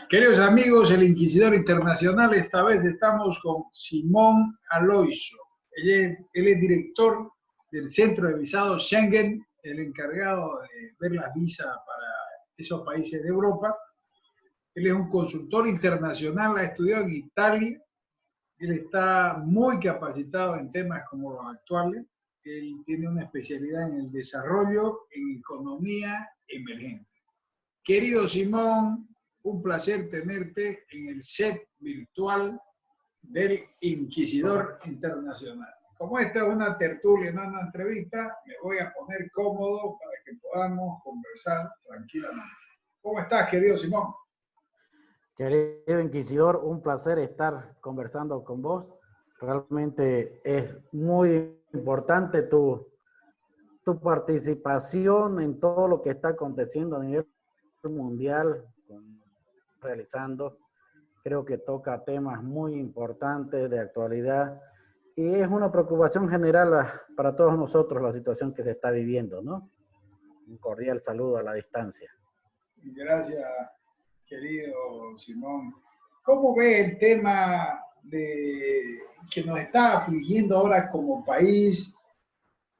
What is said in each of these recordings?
Queridos amigos, el Inquisidor Internacional, esta vez estamos con Simón Aloisio. Él es director del Centro de Visados Schengen, el encargado de ver las visas para esos países de Europa. Él es un consultor internacional, ha estudiado en Italia. Él está muy capacitado en temas como los actuales. Él tiene una especialidad en el desarrollo en economía emergente. Querido Simón, un placer tenerte en el set virtual del Inquisidor Internacional. Como esta es una tertulia, no una entrevista, me voy a poner cómodo para que podamos conversar tranquilamente. ¿Cómo estás, querido Simón? Querido Inquisidor, un placer estar conversando con vos. Realmente es muy importante tu participación en todo lo que está aconteciendo a nivel mundial, realizando. Creo que toca temas muy importantes de actualidad y es una preocupación general para todos nosotros la situación que se está viviendo, ¿no? Un cordial saludo a la distancia. Gracias, querido Simón. ¿Cómo ve el tema que nos está afligiendo ahora como país,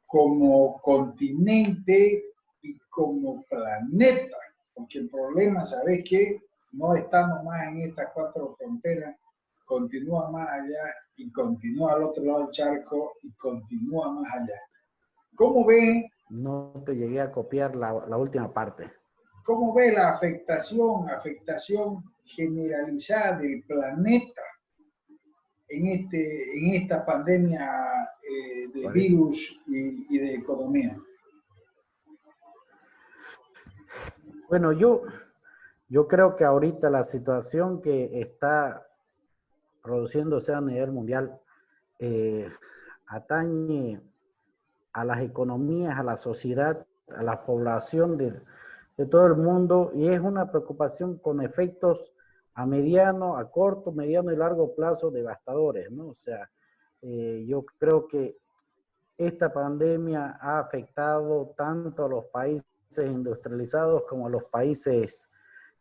como continente y como planeta? Porque el problema, ¿sabes qué? No estamos más en estas cuatro fronteras, continúa más allá y continúa al otro lado del charco y continúa más allá. ¿Cómo ve? No te llegué a copiar la última parte. ¿Cómo ve la afectación generalizada del planeta en esta pandemia de virus y de economía? Bueno, yo creo que ahorita la situación que está produciéndose a nivel mundial atañe a las economías, a la sociedad, a la población de todo el mundo, y es una preocupación con efectos a mediano, a corto, mediano y largo plazo devastadores, ¿no? O sea, yo creo que esta pandemia ha afectado tanto a los países industrializados como a los países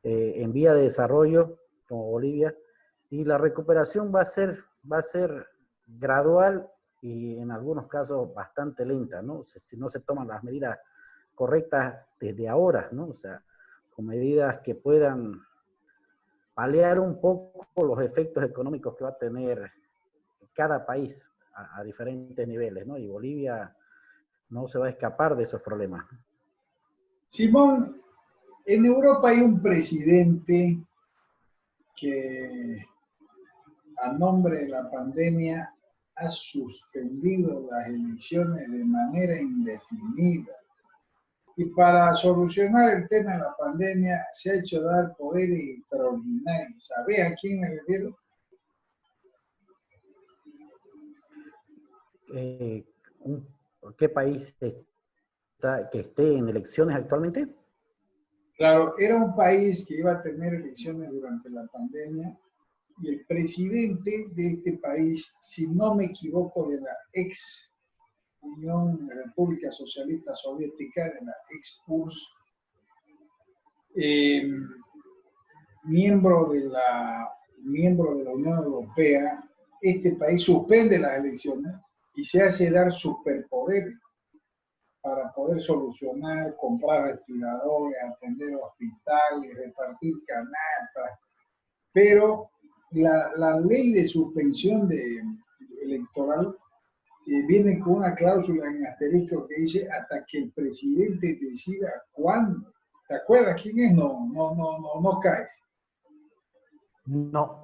en vía de desarrollo, como Bolivia, y la recuperación va a ser gradual y en algunos casos bastante lenta, ¿no? O sea, si no se toman las medidas correctas desde ahora, ¿no? O sea, con medidas que puedan paliar un poco los efectos económicos que va a tener cada país a diferentes niveles, ¿no? Y Bolivia no se va a escapar de esos problemas. Simón, en Europa hay un presidente que a nombre de la pandemia ha suspendido las elecciones de manera indefinida. Y para solucionar el tema de la pandemia se ha hecho dar poderes extraordinarios. ¿Sabes a quién me refiero? ¿Qué país está, que esté en elecciones actualmente? Claro, era un país que iba a tener elecciones durante la pandemia y el presidente de este país, si no me equivoco, de la ex Unión República Socialista Soviética, de la ex URSS, miembro de la Unión Europea, este país suspende las elecciones y se hace dar superpoderes para poder solucionar, comprar respiradores, atender hospitales, repartir canastas. Pero la ley de suspensión electoral viene con una cláusula en asterisco que dice hasta que el presidente decida cuándo. ¿Te acuerdas quién es? No caes. No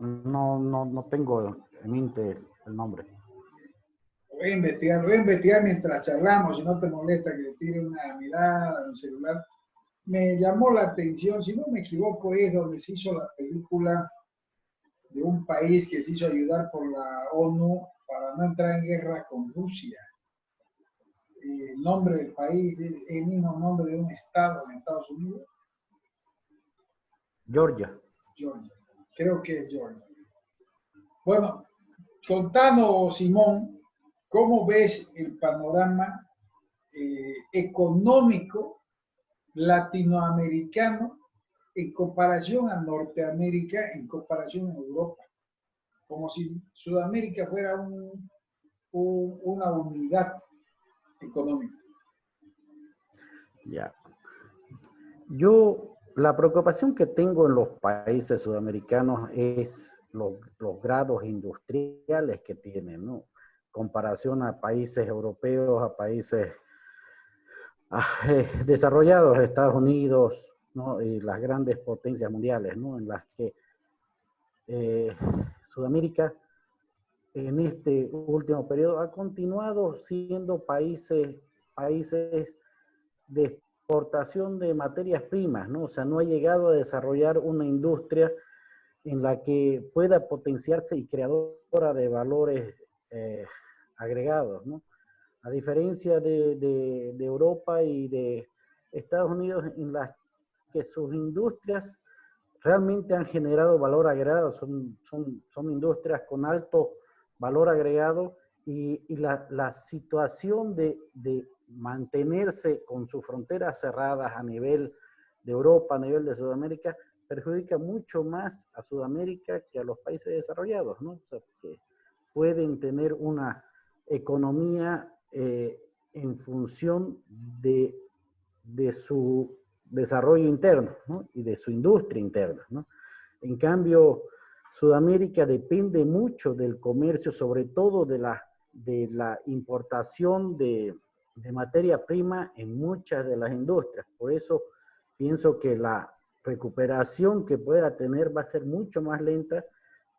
tengo en mente el nombre. Lo voy a investigar mientras charlamos, si no te molesta que le tire una mirada a mi celular. Me llamó la atención, si no me equivoco, es donde se hizo la película de un país que se hizo ayudar por la ONU para no entrar en guerra con Rusia. El nombre del país es el mismo nombre de un estado en Estados Unidos. Georgia. Creo que es Georgia. Bueno, contanos, Simón, ¿cómo ves el panorama económico latinoamericano en comparación a Norteamérica, en comparación a Europa, como si Sudamérica fuera una unidad económica. Ya. La preocupación que tengo en los países sudamericanos es los grados industriales que tienen, ¿no? Comparación a países europeos, a países desarrollados, Estados Unidos, ¿no? Y las grandes potencias mundiales, ¿no? En las que Sudamérica en este último periodo ha continuado siendo países de exportación de materias primas, ¿no? O sea, no ha llegado a desarrollar una industria en la que pueda potenciarse y creadora de valores agregados, ¿no? A diferencia de Europa y de Estados Unidos, en las que sus industrias realmente han generado valor agregado, son industrias con alto valor agregado y la situación de mantenerse con sus fronteras cerradas a nivel de Europa, a nivel de Sudamérica, perjudica mucho más a Sudamérica que a los países desarrollados, ¿no? O sea, que pueden tener una economía en función de su desarrollo interno, ¿no? Y de su industria interna, ¿no? En cambio, Sudamérica depende mucho del comercio, sobre todo de la importación de materia prima en muchas de las industrias. Por eso pienso que la recuperación que pueda tener va a ser mucho más lenta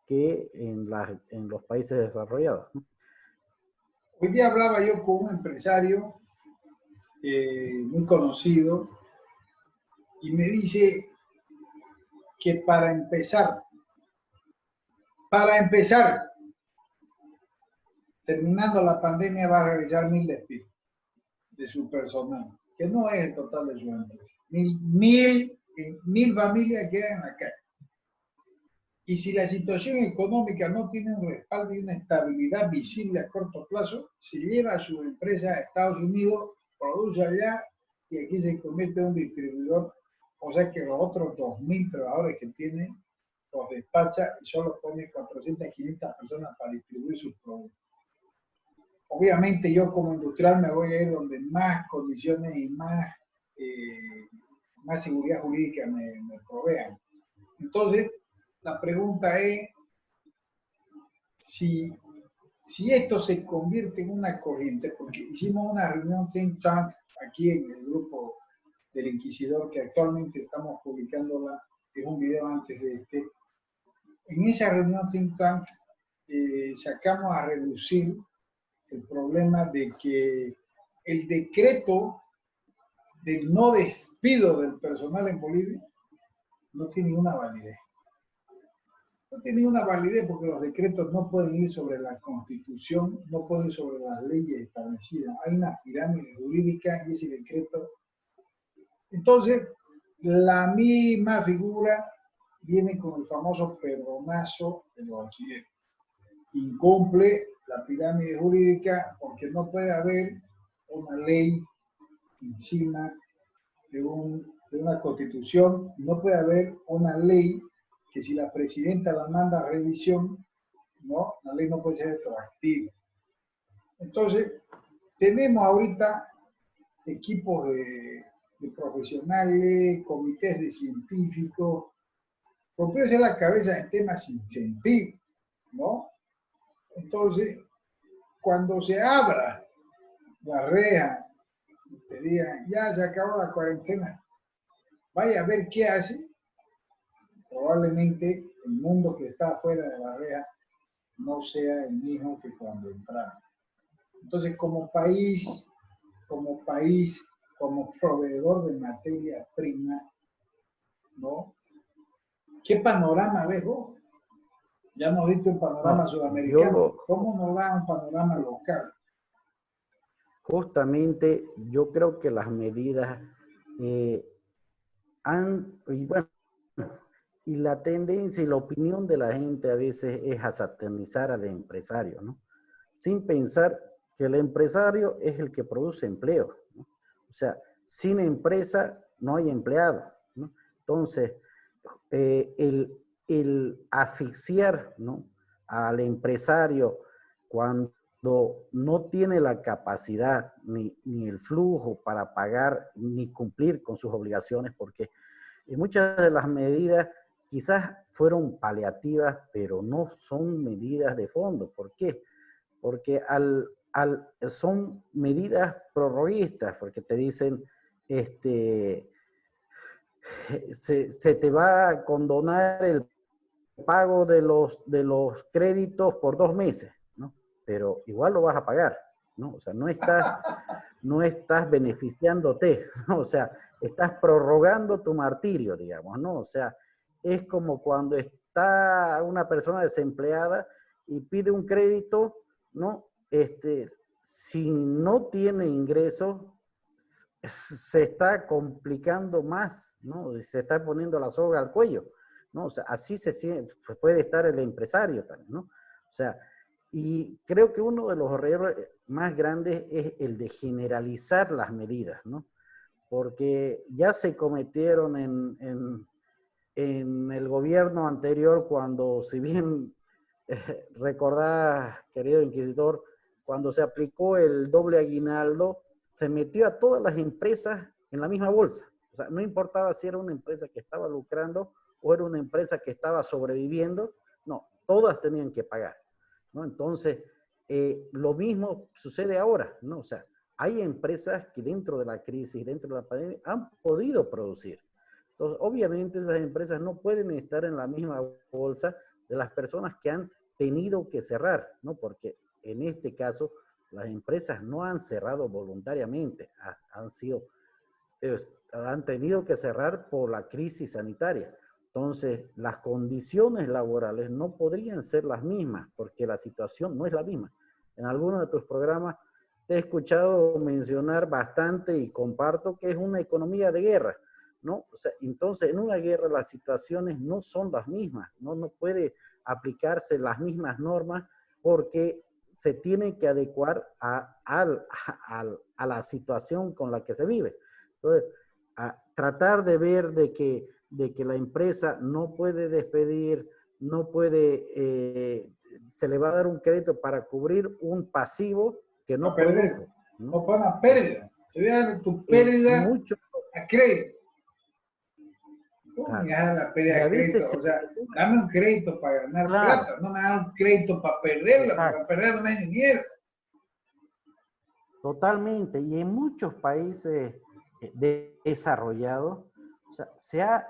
que en los países desarrollados, ¿no? Hoy día hablaba yo con un empresario muy conocido y me dice que para empezar, terminando la pandemia va a realizar 1000 despidos de su personal, que no es el total de su empresa. Mil familias quedan en la calle. Y si la situación económica no tiene un respaldo y una estabilidad visible a corto plazo, se lleva a su empresa a Estados Unidos, produce allá y aquí se convierte en un distribuidor. O sea que los otros 2000 trabajadores que tiene los despacha y solo pone 400, 500 personas para distribuir sus productos. Obviamente yo como industrial me voy a ir donde más condiciones y más seguridad jurídica me provean. Entonces, la pregunta es si esto se convierte en una corriente, porque hicimos una reunión think tank aquí en el grupo del Inquisidor, que actualmente estamos publicándola, es un video antes de este. En esa reunión think tank sacamos a relucir el problema de que el decreto del no despido del personal en Bolivia no tiene ninguna validez. No tiene una validez porque los decretos no pueden ir sobre la Constitución, no pueden ir sobre las leyes establecidas. Hay una pirámide jurídica y ese decreto. Entonces, la misma figura viene con el famoso perdonazo de los alquileres. Incumple la pirámide jurídica porque no puede haber una ley encima de una constitución, no puede haber una ley que si la presidenta la manda a revisión, ¿no? La ley no puede ser retroactiva. Entonces, tenemos ahorita equipos de profesionales, comités de científicos, rompiéndose la cabeza en temas sin sentido, ¿no? Entonces, cuando se abra la reja y te digan, ya se acabó la cuarentena, vaya a ver qué hace, probablemente el mundo que está afuera de la reja no sea el mismo que cuando entraron. Entonces, como país, como proveedor de materia prima, ¿no? ¿Qué panorama ves vos? Ya nos diste un panorama sudamericano. ¿Cómo nos da un panorama local? Justamente, yo creo que las medidas y la tendencia y la opinión de la gente a veces es a satanizar al empresario, ¿no? Sin pensar que el empresario es el que produce empleo, ¿no? O sea, sin empresa no hay empleado, ¿no? Entonces, el asfixiar, ¿no?, al empresario cuando no tiene la capacidad ni el flujo para pagar ni cumplir con sus obligaciones, porque muchas de las medidas quizás fueron paliativas, pero no son medidas de fondo. ¿Por qué? Porque son medidas prorroguistas, porque te dicen, se te va a condonar el pago de los créditos por 2 meses, ¿no? Pero igual lo vas a pagar, ¿no? O sea, no estás beneficiándote, ¿no? O sea, estás prorrogando tu martirio, digamos, ¿no? O sea, es como cuando está una persona desempleada y pide un crédito, ¿no? Si no tiene ingresos, se está complicando más, ¿no? Se está poniendo la soga al cuello, ¿no? O sea, así puede estar el empresario también, ¿no? O sea, y creo que uno de los errores más grandes es el de generalizar las medidas, ¿no? Porque ya se cometieron en el gobierno anterior cuando, si bien recordás, querido inquisidor, cuando se aplicó el doble aguinaldo, se metió a todas las empresas en la misma bolsa. O sea, no importaba si era una empresa que estaba lucrando o era una empresa que estaba sobreviviendo, no, todas tenían que pagar, ¿no? Entonces, lo mismo sucede ahora, ¿no? O sea, hay empresas que dentro de la crisis, dentro de la pandemia, han podido producir. Entonces, obviamente esas empresas no pueden estar en la misma bolsa de las personas que han tenido que cerrar, ¿no? Porque en este caso, las empresas no han cerrado voluntariamente, han tenido que cerrar por la crisis sanitaria. Entonces, las condiciones laborales no podrían ser las mismas, porque la situación no es la misma. En algunos de tus programas te he escuchado mencionar bastante y comparto que es una economía de guerra, ¿no? O sea, entonces, en una guerra las situaciones no son las mismas, ¿no? No puede aplicarse las mismas normas porque se tiene que adecuar a la situación con la que se vive. Entonces, tratar de ver de que la empresa no puede despedir, no puede, se le va a dar un crédito para cubrir un pasivo que no produjo, ¿no? No para pérdida. Te voy a dar tu pérdida a crédito. ¿Cómo me das la pérdida a crédito? O sea, dame un crédito para ganar plata, no me das un crédito para perderla, para perder no me da ni mierda. Totalmente, y en muchos países desarrollados, o sea,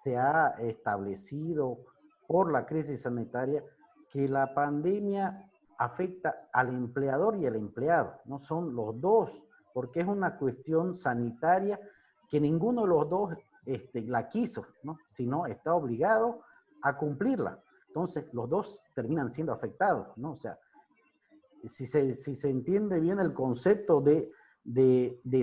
se ha establecido por la crisis sanitaria que la pandemia afecta al empleador y al empleado, no son los dos, porque es una cuestión sanitaria que ninguno de los dos la quiso, ¿no? Sino está obligado a cumplirla. Entonces, los dos terminan siendo afectados, ¿no? O sea, si se entiende bien el concepto de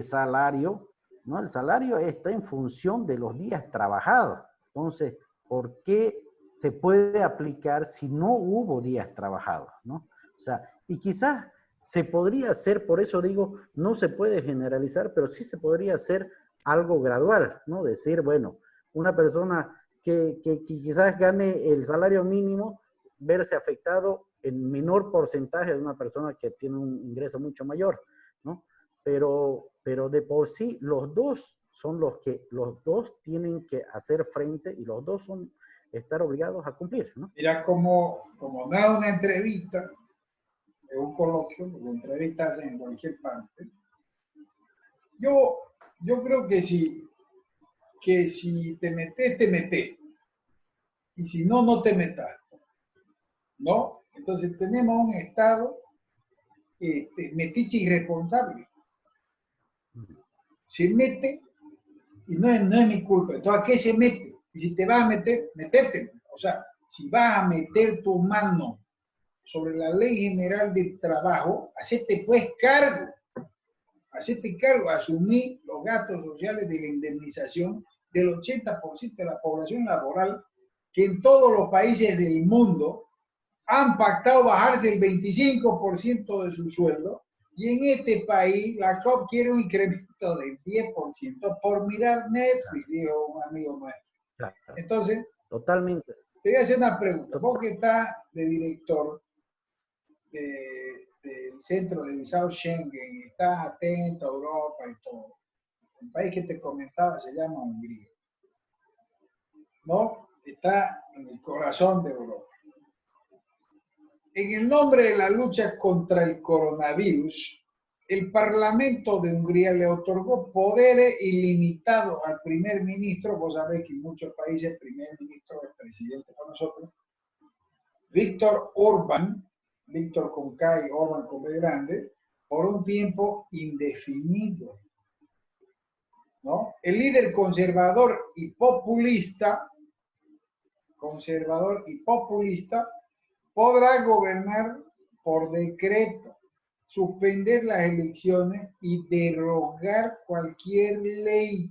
salario, ¿no? El salario está en función de los días trabajados. Entonces, ¿por qué se puede aplicar si no hubo días trabajados, ¿no? O sea, y quizás se podría hacer, por eso digo, no se puede generalizar, pero sí se podría hacer algo gradual, ¿no? Decir, bueno, una persona que quizás gane el salario mínimo, verse afectado en menor porcentaje de una persona que tiene un ingreso mucho mayor, ¿no? Pero de por sí los dos son los dos tienen que hacer frente y los dos son estar obligados a cumplir, ¿no? Mira, como da una entrevista, en un coloquio, la entrevista hacen en cualquier parte. Yo creo que si te metes, te metes. Y si no, no te metas. ¿No? Entonces tenemos un Estado metiche irresponsable. Se mete y no es mi culpa. Entonces, ¿a qué se mete? Y si te vas a meter, metete. O sea, si vas a meter tu mano sobre la Ley General del Trabajo, hacete pues cargo. Hacete cargo, asumir los gastos sociales de la indemnización del 80% de la población laboral que en todos los países del mundo han pactado bajarse el 25% de su sueldo Y en este país, la COP quiere un incremento del 10% por mirar Netflix, dijo un amigo nuestro. Claro, Entonces, totalmente. te voy a hacer una pregunta. Vos Total, que estás de director del centro de visado Schengen, estás atento a Europa y todo. El país que te comentaba se llama Hungría, ¿no? Está en el corazón de Europa. En el nombre de la lucha contra el coronavirus, el Parlamento de Hungría le otorgó poderes ilimitados al primer ministro. Vos sabés que en muchos países el primer ministro es presidente para nosotros. Víctor Orbán, Víctor con K y Orbán con B grande, por un tiempo indefinido, ¿no? El líder conservador y populista podrá gobernar por decreto, suspender las elecciones y derogar cualquier ley,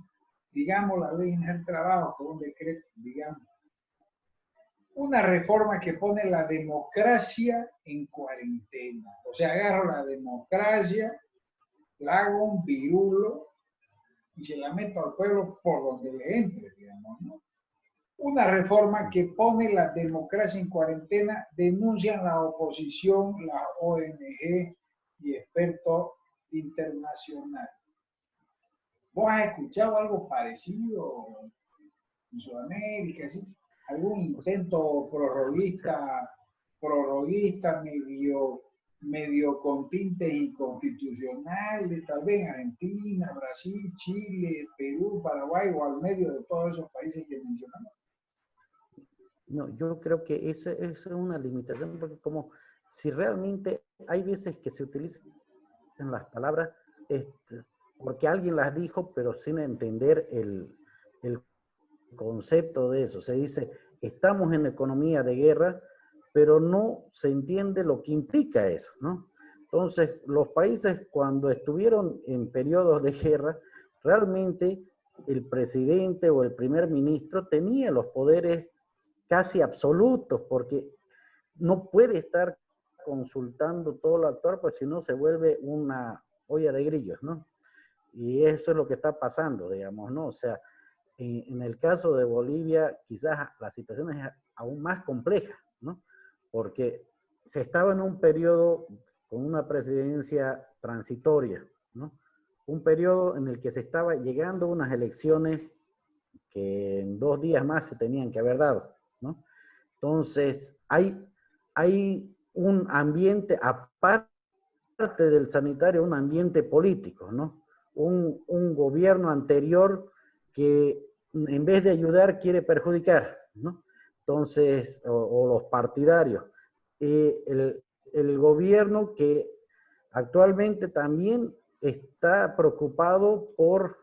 digamos la ley en el trabajo, por un decreto, digamos. Una reforma que pone la democracia en cuarentena. O sea, agarro la democracia, la hago un virulo y se la meto al pueblo por donde le entre, digamos, ¿no? Una reforma que pone la democracia en cuarentena, denuncian la oposición, la ONG y expertos internacionales. ¿Vos has escuchado algo parecido en Sudamérica? ¿Sí? ¿Algún intento prorroguista medio con tintes inconstitucionales, tal vez en Argentina, Brasil, Chile, Perú, Paraguay o al medio de todos esos países que mencionamos? no, yo creo que eso es una limitación, porque como si realmente hay veces que se utilizan las palabras porque alguien las dijo, pero sin entender el concepto de eso. Se dice, estamos en economía de guerra, pero no se entiende lo que implica eso, ¿no? Entonces, los países cuando estuvieron en periodos de guerra, realmente el presidente o el primer ministro tenía los poderes casi absolutos, porque no puede estar consultando todo lo actual, pues si no se vuelve una olla de grillos, ¿no? Y eso es lo que está pasando, digamos, ¿no? O sea, en el caso de Bolivia, quizás la situación es aún más compleja, ¿no? Porque se estaba en un periodo con una presidencia transitoria, ¿no? Un periodo en el que se estaba llegando a unas elecciones que en 2 días más se tenían que haber dado, ¿no? Entonces, hay un ambiente, aparte del sanitario, un ambiente político, ¿no? Un gobierno anterior que en vez de ayudar quiere perjudicar, ¿no? Entonces, o los partidarios. El gobierno que actualmente también está preocupado por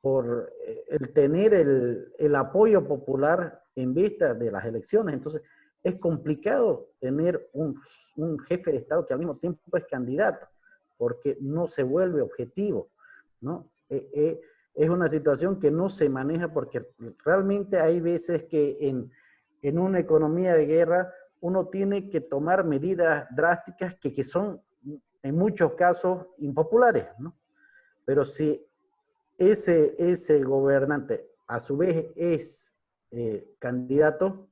el tener el apoyo popular en vista de las elecciones. Entonces, es complicado tener un jefe de Estado que al mismo tiempo es candidato, porque no se vuelve objetivo, ¿no? Es una situación que no se maneja porque realmente hay veces que en una economía de guerra uno tiene que tomar medidas drásticas que son en muchos casos impopulares, ¿no? Pero si ese gobernante a su vez es candidato,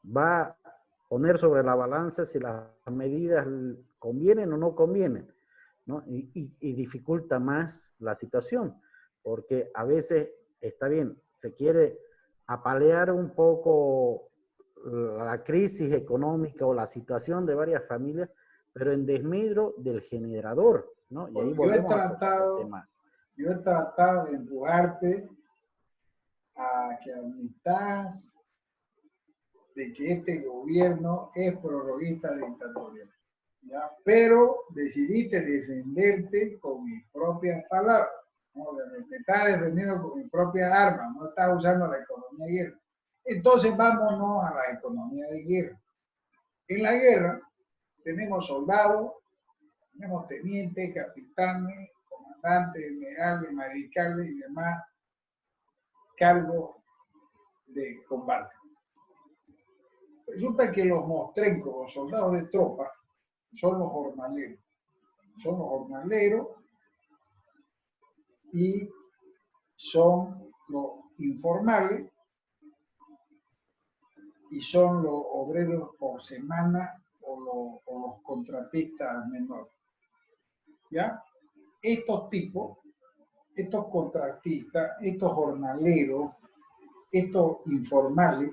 va a poner sobre la balanza si las medidas convienen o no convienen, ¿no? Y dificulta más la situación, porque a veces está bien, se quiere apalear un poco la crisis económica o la situación de varias familias, pero en desmedro del generador, ¿no? Y ahí Bueno, volvemos a tocar el tema. yo he tratado de empujarte a que admitas de que este gobierno es prorroguista dictatorial, ¿ya? Pero decidiste defenderte con mis propias palabras, ¿no? Te estás defendiendo con mis propias armas, no estás usando la economía de guerra. Entonces vámonos a la economía de guerra. En la guerra tenemos soldados, tenemos tenientes, capitanes, comandantes, generales, mariscales y demás cargos de combate. Resulta que los mostrencos, los soldados de tropa, son los jornaleros. son los jornaleros y son los informales y son los obreros por semana o los contratistas menores. ¿Ya? Estos tipos, estos contratistas, estos jornaleros, estos informales,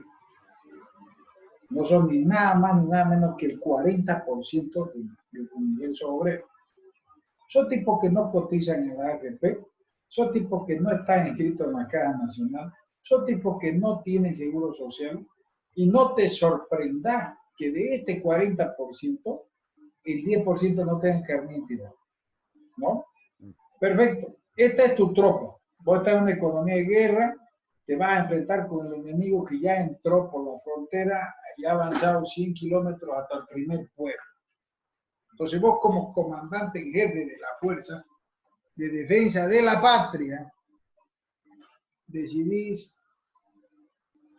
no son ni nada más ni nada menos que el 40% del universo obrero. Son tipos que no cotizan en la AFP, son tipos que no están inscritos en la Caja Nacional, son tipos que no tienen seguro social, y no te sorprendas que de este 40%, el 10% no tenga carnet de identidad. ¿No? Perfecto. Esta es tu tropa. Vos estás en una economía de guerra, te vas a enfrentar con el enemigo que ya entró por la frontera y ha avanzado 100 kilómetros hasta el primer pueblo. Entonces vos como comandante en jefe de la fuerza de defensa de la patria, decidís,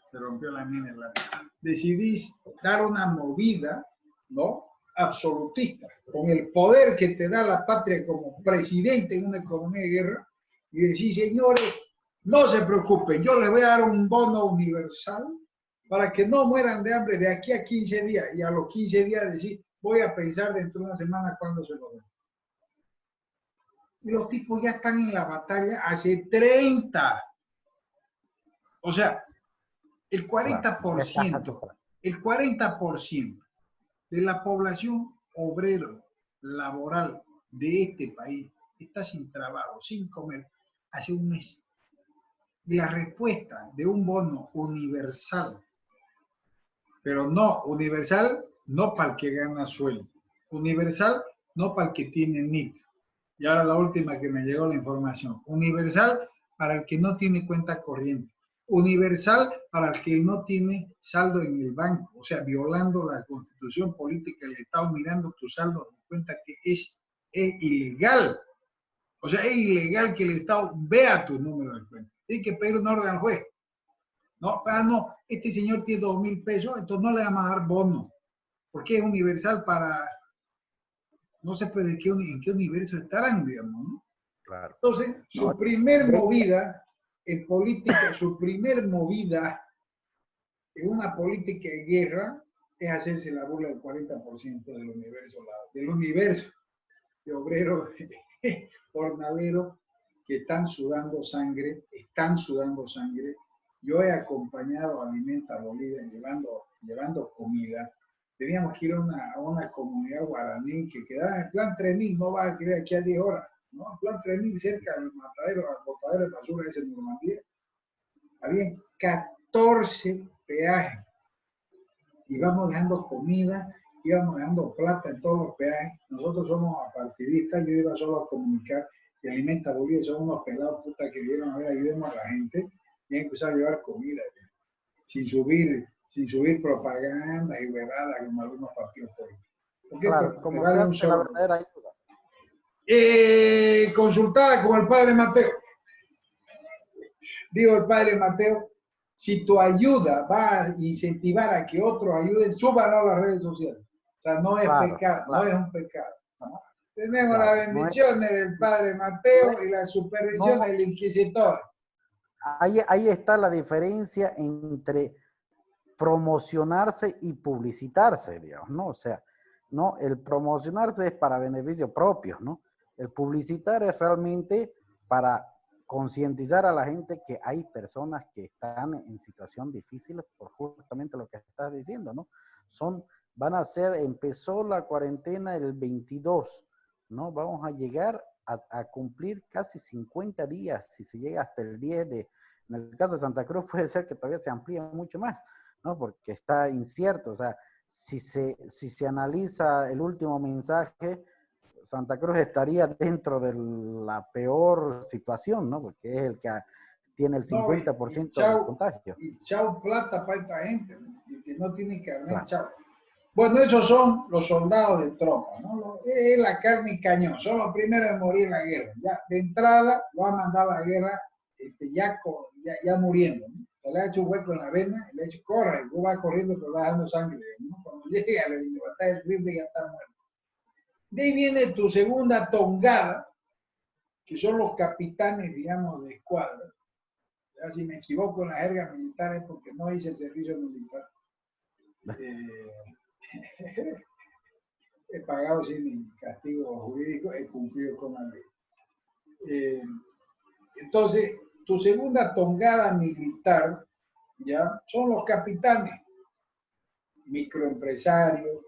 se rompió la mina en la vida, decidís dar una movida, ¿no? Absolutista, con el poder que te da la patria como presidente en una economía de guerra, y decís, señores, no se preocupen, yo les voy a dar un bono universal para que no mueran de hambre de aquí a 15 días, y a los 15 días decís, voy a pensar dentro de una semana cuándo se lo den. Y los tipos ya están en la batalla hace 30. O sea, el 40%, el 40% de la población obrero laboral de este país está sin trabajo, sin comer, hace un mes. Y la respuesta de un bono universal, pero no universal, no para el que gana sueldo, universal, no para el que tiene NIT. Y ahora la última que me llegó la información, universal para el que no tiene cuenta corriente, universal para el que no tiene saldo en el banco, o sea, violando la constitución política del Estado, mirando tu saldo de cuenta, que es ilegal. O sea, es ilegal que el Estado vea tu número de cuenta. Tienes que pedir un orden al juez. No, no, este señor tiene 2.000 pesos, entonces no le vamos a dar bono, porque es universal para, no sé pues en qué universo estarán, digamos, ¿no? Claro. Entonces, su primer movida en política, su primer movida en una política de guerra es hacerse la burla del 40% del universo de obreros jornaleros que están sudando sangre. Yo he acompañado a Alimenta Bolivia llevando comida. Teníamos que ir a una comunidad guaraní que quedaba en plan 3000, no vas a creer aquí a 10 horas, ¿no? En plan 3000 cerca del matadero, al botadero de basura ese en Normandía. Había 14 peajes. Íbamos dejando comida, íbamos dejando plata en todos los peajes. Nosotros somos apartidistas, yo iba solo a comunicar, y Alimenta Bolivia son unos pelados puta que dieron, a ver, ayudemos a la gente, y empezaron a llevar comida, sin subir propaganda y huevadas como algunos partidos políticos. Porque claro, como se hace la verdadera ayuda. Consultada con el padre Mateo. Digo el padre Mateo, si tu ayuda va a incentivar a que otros ayuden, súbanlo a las redes sociales. O sea, no es pecado, no es un pecado, ¿no? Tenemos las bendiciones del padre Mateo y la supervisión del inquisitor. Ahí está la diferencia entre promocionarse y publicitarse, digamos, ¿no? O sea, no, el promocionarse es para beneficio propio, ¿no? El publicitar es realmente para concientizar a la gente que hay personas que están en situación difícil por justamente lo que estás diciendo, ¿no? Empezó la cuarentena el 22, ¿no? Vamos a llegar a cumplir casi 50 días, si se llega hasta el 10 en el caso de Santa Cruz puede ser que todavía se amplíe mucho más, ¿no? Porque está incierto, o sea, si se analiza el último mensaje, Santa Cruz estaría dentro de la peor situación, ¿no? Porque es el que tiene el 50% del contagio. Y chao plata para esta gente, ¿no? Y que no tiene carnet, claro. Chao. Bueno, esos son los soldados de tropa, ¿no? Es la carne y cañón, son los primeros en morir en la guerra. Ya de entrada lo han mandado a la guerra ya muriendo, ¿no? Se le ha hecho un hueco en la vena, le ha hecho corre, tú vas corriendo pero vas dando sangre, ¿no? Cuando llegue a la batalla del rifle ya está muerto. De ahí viene tu segunda tongada, que son los capitanes, digamos, de escuadra. Ya, si me equivoco en la jerga militar es porque no hice el servicio militar. He pagado sin mi castigo jurídico, he cumplido con la ley. Entonces, tu segunda tongada militar, ¿ya? Son los capitanes, microempresarios,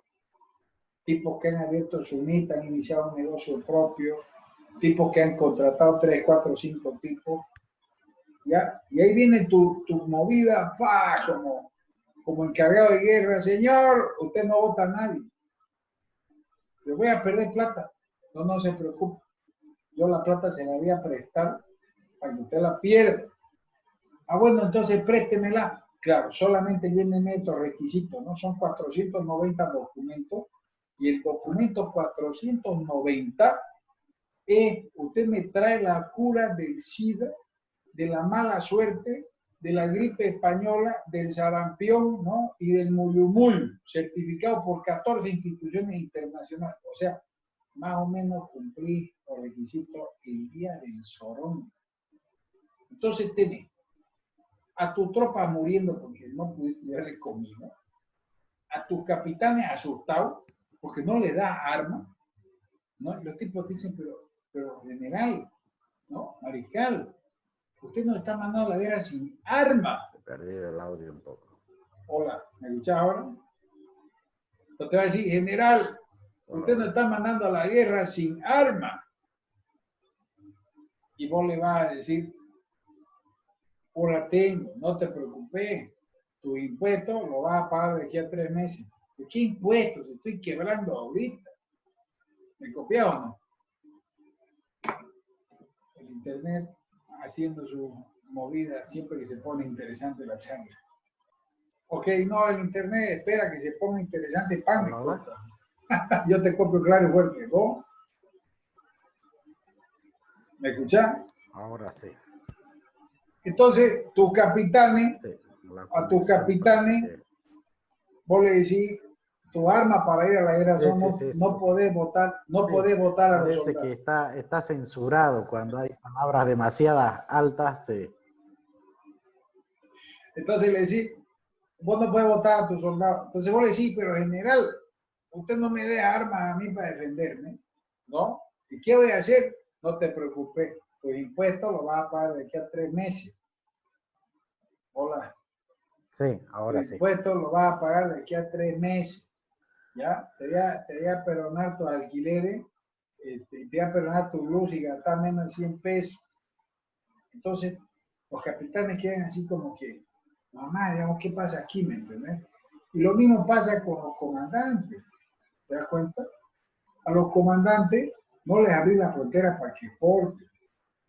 tipos que han abierto su NIT, han iniciado un negocio propio, tipos que han contratado 3, 4, 5 tipos, ¿ya? Y ahí viene tu movida, ¡pah! Como encargado de guerra. Señor, usted no vota a nadie. Yo voy a perder plata. No se preocupe. Yo la plata se la voy a prestar para que usted la pierda. Ah, bueno, entonces préstemela. Claro, solamente lléneme estos requisitos, ¿no? Son 490 documentos. Y el documento 490 es, usted me trae la cura del SIDA, de la mala suerte, de la gripe española, del sarampión, ¿no? Y del muyumul, certificado por 14 instituciones internacionales. O sea, más o menos cumplí los requisitos el día del Sorón. Entonces tenés a tus tropas muriendo porque no pudiste darle comida, a tus capitanes asustados porque no le das armas, ¿no? Y los tipos dicen, pero general, ¿no? Mariscal, usted nos está mandando a la guerra sin armas. He perdido el audio un poco. Hola, ¿me escuchás ahora? Entonces te va a decir, general, usted nos está mandando a la guerra sin armas. Y vos le vas a decir, por la tengo, no te preocupes, tu impuesto lo vas a pagar de aquí a 3 meses. ¿De qué impuestos? Estoy quebrando ahorita. ¿Me copias o no? El internet haciendo su movida siempre que se pone interesante la charla. Ok, no, el internet espera que se ponga interesante, pan me corta. Yo te copio claro y fuerte. ¿Vos? ¿Me escuchás? Ahora sí. Entonces, tus capitanes, Sí, a tus capitanes, vos le decís, tu arma para ir a la guerra son no podés votar, no podés votar a los soldados. Parece que está censurado cuando hay palabras demasiadas altas. Entonces le decís, vos no podés votar a tus soldados. Entonces vos le decís, pero general, usted no me dé armas a mí para defenderme, ¿no? ¿Y qué voy a hacer? No te preocupes, tus impuestos los vas a pagar de aquí a 3 meses. Hola. Sí, ahora tus sí. impuestos los vas a pagar de aquí a 3 meses. ¿Ya? Te voy a perdonar tus alquileres, te voy a perdonar tu luz y gastar menos de 100 pesos. Entonces, los capitanes quedan así como que, mamá, digamos, ¿qué pasa aquí? ¿Me entiendes? Y lo mismo pasa con los comandantes. ¿Te das cuenta? A los comandantes no les abrí la frontera para que exporten.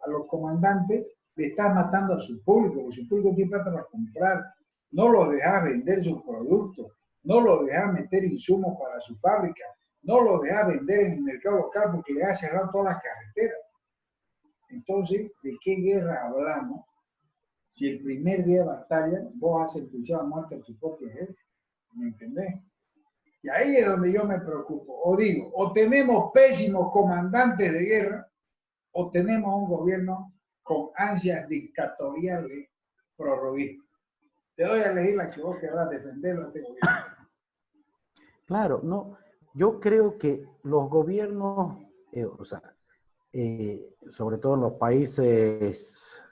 A los comandantes le estás matando a su público, porque su público tiene plata para comprar. No los dejas vender sus productos, no los dejas meter insumos para su fábrica, no los dejas vender en el mercado local porque le has cerrado todas las carreteras. Entonces, ¿de qué guerra hablamos si el primer día de batalla vos has sentenciado a muerte a tu propio ejército? ¿Me entendés? Y ahí es donde yo me preocupo. O digo, o tenemos pésimos comandantes de guerra, o tenemos un gobierno con ansias dictatoriales prorroguistas. Te doy a elegir la que vos querrás defenderlo a este gobierno. Claro, no. Yo creo que los gobiernos, sobre todo en los países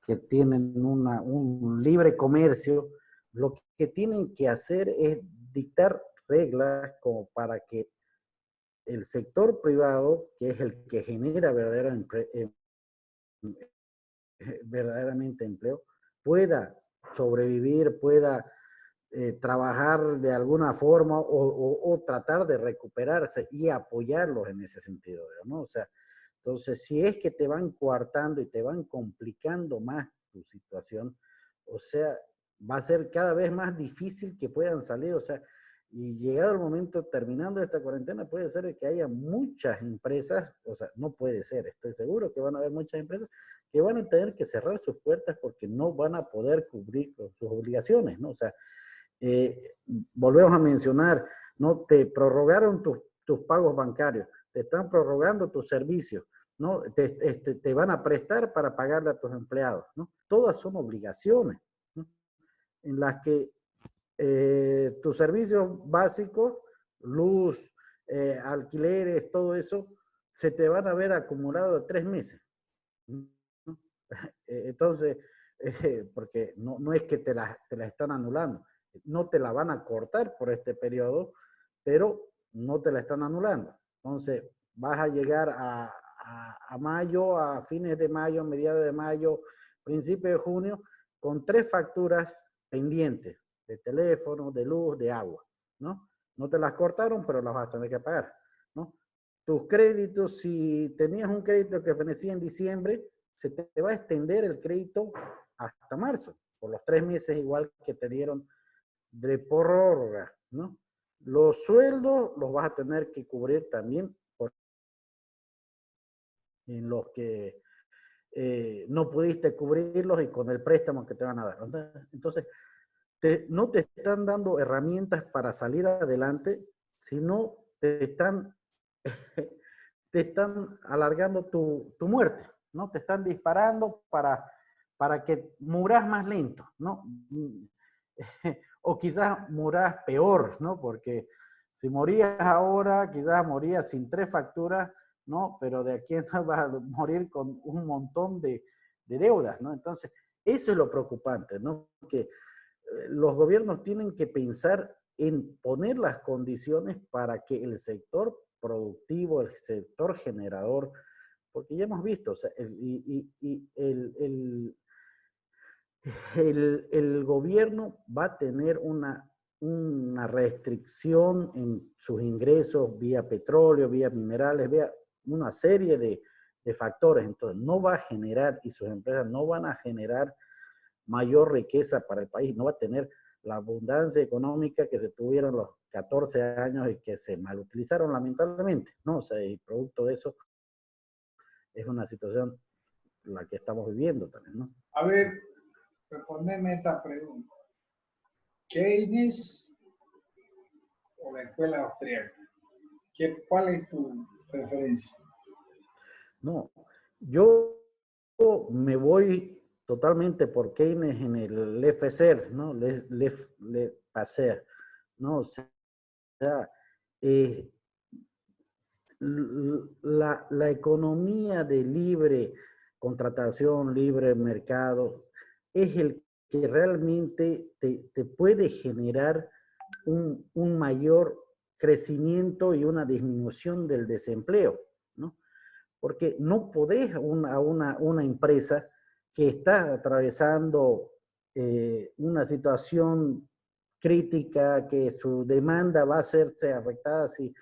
que tienen un libre comercio, lo que tienen que hacer es dictar reglas como para que el sector privado, que es el que genera verdaderamente empleo, pueda sobrevivir, pueda trabajar de alguna forma o tratar de recuperarse y apoyarlos en ese sentido, ¿no? O sea, entonces, si es que te van coartando y te van complicando más tu situación, o sea, va a ser cada vez más difícil que puedan salir, o sea, y llegado el momento, terminando esta cuarentena, puede ser que haya muchas empresas, o sea, no puede ser, estoy seguro que van a haber muchas empresas que van a tener que cerrar sus puertas porque no van a poder cubrir sus obligaciones, ¿no? O sea, volvemos a mencionar, ¿no? Te prorrogaron tus pagos bancarios, te están prorrogando tus servicios, ¿no? Te van a prestar para pagarle a tus empleados, ¿no? Todas son obligaciones, ¿no? En las que tus servicios básicos, luz, alquileres, todo eso, se te van a ver acumulado de 3 meses, ¿no? Entonces, porque no es que te la están anulando, no te la van a cortar por este periodo, pero no te la están anulando. Entonces, vas a llegar a mayo, a fines de mayo, mediados de mayo, principio de junio, con 3 facturas pendientes de teléfono, de luz, de agua, ¿no? No te las cortaron, pero las vas a tener que pagar, ¿no? Tus créditos, si tenías un crédito que vencía en diciembre, se te va a extender el crédito hasta marzo, por los 3 meses igual que te dieron de prórroga, ¿no? Los sueldos los vas a tener que cubrir también en los que no pudiste cubrirlos y con el préstamo que te van a dar. Entonces, no te están dando herramientas para salir adelante, sino te están alargando tu muerte, ¿no? Te están disparando para que muras más lento, ¿no? O quizás muras peor, ¿no? Porque si morías ahora, quizás morías sin 3 facturas, ¿no? Pero de aquí no vas a morir con un montón de deudas, ¿no? Entonces, eso es lo preocupante, ¿no? Que los gobiernos tienen que pensar en poner las condiciones para que el sector productivo, el sector generador, porque ya hemos visto, o sea, el gobierno va a tener una restricción en sus ingresos vía petróleo, vía minerales, vía una serie de factores. Entonces, no va a generar, y sus empresas no van a generar mayor riqueza para el país, no va a tener la abundancia económica que se tuvieron los 14 años y que se malutilizaron lamentablemente, ¿no? O sea, y producto de eso es una situación la que estamos viviendo también, ¿no? A ver, respondeme esta pregunta. ¿Keynes o la escuela austríaca? ¿Cuál es tu preferencia? No, yo me voy totalmente por Keynes en el laissez-faire, ¿no? Laissez-passer, ¿no? O sea, eh, la economía de libre contratación, libre mercado, es el que realmente te puede generar un mayor crecimiento y una disminución del desempleo, ¿no? Porque no podés una empresa que está atravesando una situación crítica, que su demanda va a serse afectada si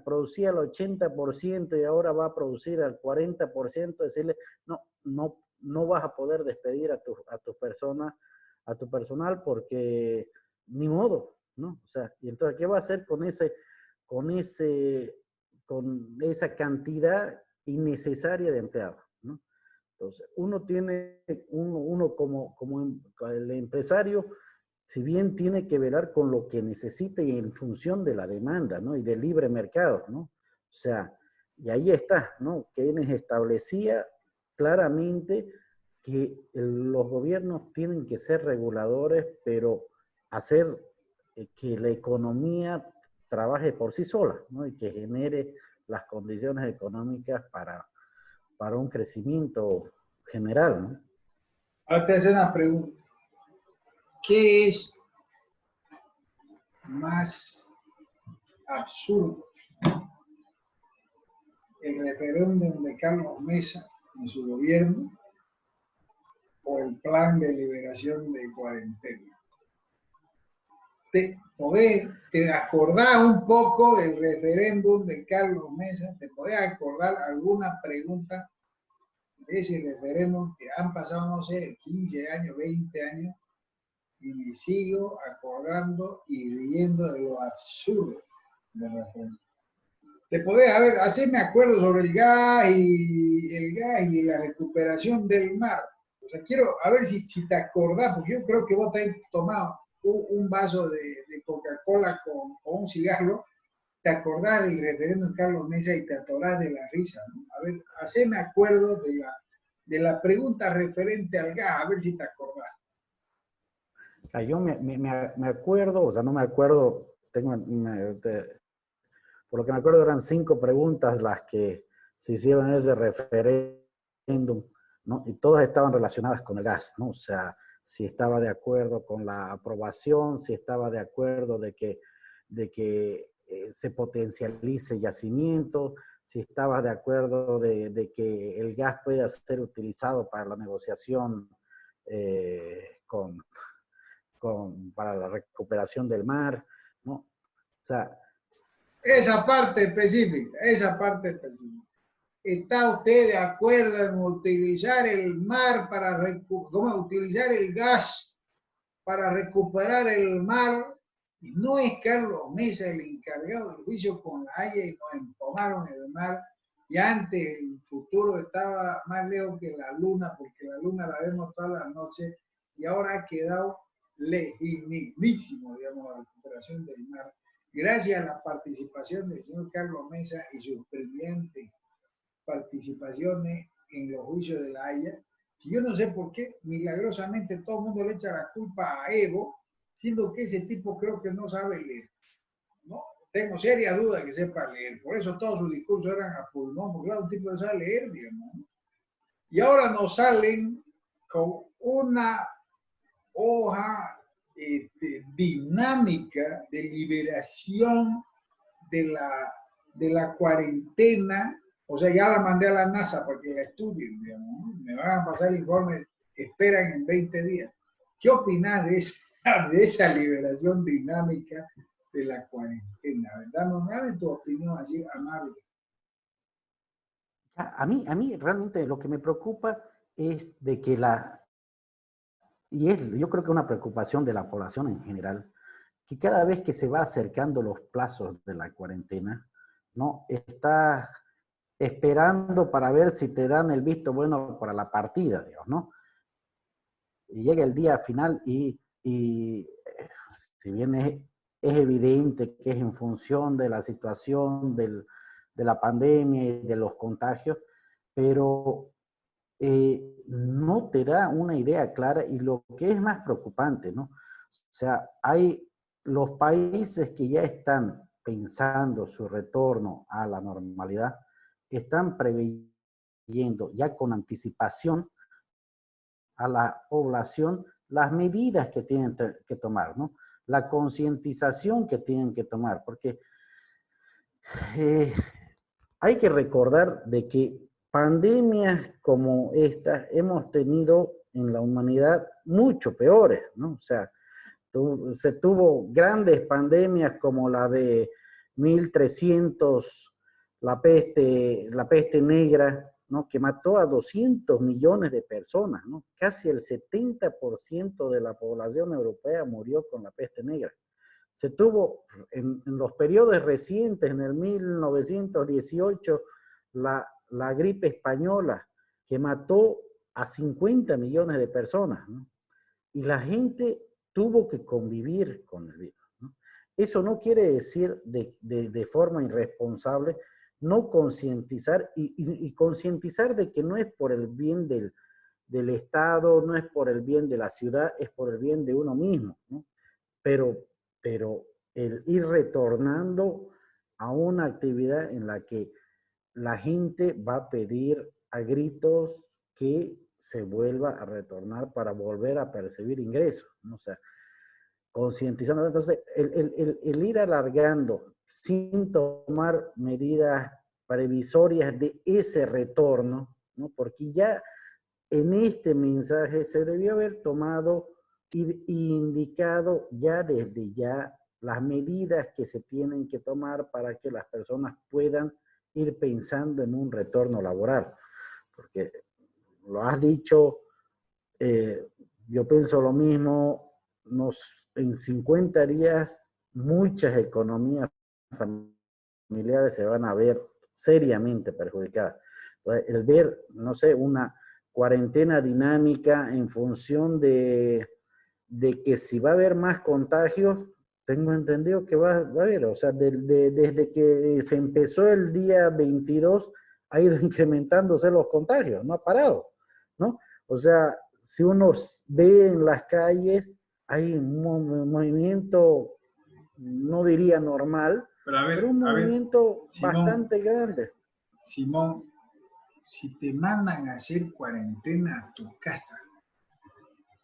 producía el 80% y ahora va a producir al 40%, decirle, no vas a poder despedir a tu personal porque ni modo, ¿no? O sea, y entonces, ¿qué va a hacer con esa cantidad innecesaria de empleados, ¿no? Entonces, uno como el empresario, si bien tiene que velar con lo que necesita y en función de la demanda, ¿no? Y del libre mercado, ¿no? O sea, y ahí está, ¿no? Keynes establecía claramente que los gobiernos tienen que ser reguladores, pero hacer que la economía trabaje por sí sola, ¿no? Y que genere las condiciones económicas para un crecimiento general, ¿no? Ahora te hace una pregunta. ¿Qué es más absurdo? ¿El referéndum de Carlos Mesa en su gobierno o el plan de liberación de cuarentena? ¿Te acordás un poco del referéndum de Carlos Mesa? ¿Te podés acordar alguna pregunta de ese referéndum que han pasado, no sé, 15 años, 20 años? Y me sigo acordando y riendo de lo absurdo del referéndum. Te podés, a ver, hacerme acuerdo sobre el gas y la recuperación del mar. O sea, quiero a ver si te acordás, porque yo creo que vos te has tomado un vaso de Coca-Cola con un cigarro te acordás del referéndum de Carlos Mesa y te atorás de la risa, ¿no? A ver, haceme acuerdo de la pregunta referente al gas, a ver si te acordás. Yo me acuerdo, o sea, no me acuerdo, por lo que me acuerdo eran 5 preguntas las que se hicieron en ese referéndum, ¿no? Y todas estaban relacionadas con el gas, ¿no? O sea, si estaba de acuerdo con la aprobación, si estaba de acuerdo de que se potencialice yacimiento, si estaba de acuerdo de que el gas pueda ser utilizado para la negociación para la recuperación del mar, ¿no? O sea, esa parte específica. ¿Está usted de acuerdo en utilizar el mar para utilizar el gas para recuperar el mar? Y no es Carlos Mesa el encargado del juicio con la Haya y nos empomaron el mar. Y antes el futuro estaba más lejos que la luna, porque la luna la vemos todas las noches y ahora ha quedado legitimísimo, digamos, la recuperación del mar. Gracias a la participación del señor Carlos Mesa y sus brillantes participaciones en los juicios de la Haya, que yo no sé por qué milagrosamente todo el mundo le echa la culpa a Evo, siendo que ese tipo creo que no sabe leer, ¿no? Tengo seria duda que sepa leer, por eso todos sus discursos eran a pulmón, porque claro, un tipo no sabe leer, digamos, ¿no? Y ahora nos salen con una hoja dinámica de liberación de la cuarentena. O sea, ya la mandé a la NASA para que la estudien, digamos, ¿no? Me van a pasar el informe, esperan en 20 días. ¿Qué opinas de esa liberación dinámica de la cuarentena? Dame tu opinión así, amable. A mí realmente lo que me preocupa es de que yo creo que es una preocupación de la población en general, que cada vez que se va acercando los plazos de la cuarentena, ¿no? Está esperando para ver si te dan el visto bueno para la partida, digamos, ¿no? Y llega el día final y si bien es evidente que es en función de la situación de la pandemia y de los contagios, pero no te da una idea clara y lo que es más preocupante, ¿no? O sea, hay los países que ya están pensando su retorno a la normalidad, están preveyendo ya con anticipación a la población las medidas que tienen que tomar, ¿no? La concientización que tienen que tomar, porque hay que recordar de que pandemias como esta hemos tenido en la humanidad mucho peores, ¿no? O sea, se tuvo grandes pandemias como la de 1300, la peste negra, ¿no? Que mató a 200 millones de personas, ¿no? Casi el 70% de la población europea murió con la peste negra. Se tuvo en los periodos recientes, en el 1918, la gripe española, que mató a 50 millones de personas, ¿no? Y la gente tuvo que convivir con el virus, ¿no? Eso no quiere decir de forma irresponsable no concientizar y concientizar de que no es por el bien del Estado, no es por el bien de la ciudad, es por el bien de uno mismo, ¿no? Pero el ir retornando a una actividad en la que la gente va a pedir a gritos que se vuelva a retornar para volver a percibir ingresos, ¿no? O sea, concientizando. Entonces, el ir alargando sin tomar medidas previsorias de ese retorno, ¿no? Porque ya en este mensaje se debió haber tomado y indicado ya desde ya las medidas que se tienen que tomar para que las personas puedan ir pensando en un retorno laboral. Porque lo has dicho, yo pienso lo mismo, en 50 días muchas economías familiares se van a ver seriamente perjudicadas. Entonces, el ver, no sé, una cuarentena dinámica en función de que si va a haber más contagios, Tengo entendido que va a haber, o sea, desde que se empezó el día 22 ha ido incrementándose los contagios, no ha parado, ¿no? O sea, si uno ve en las calles, hay un movimiento, no diría normal, Pero pero un a ver, movimiento Simón, bastante grande. Simón, si te mandan a hacer cuarentena a tu casa,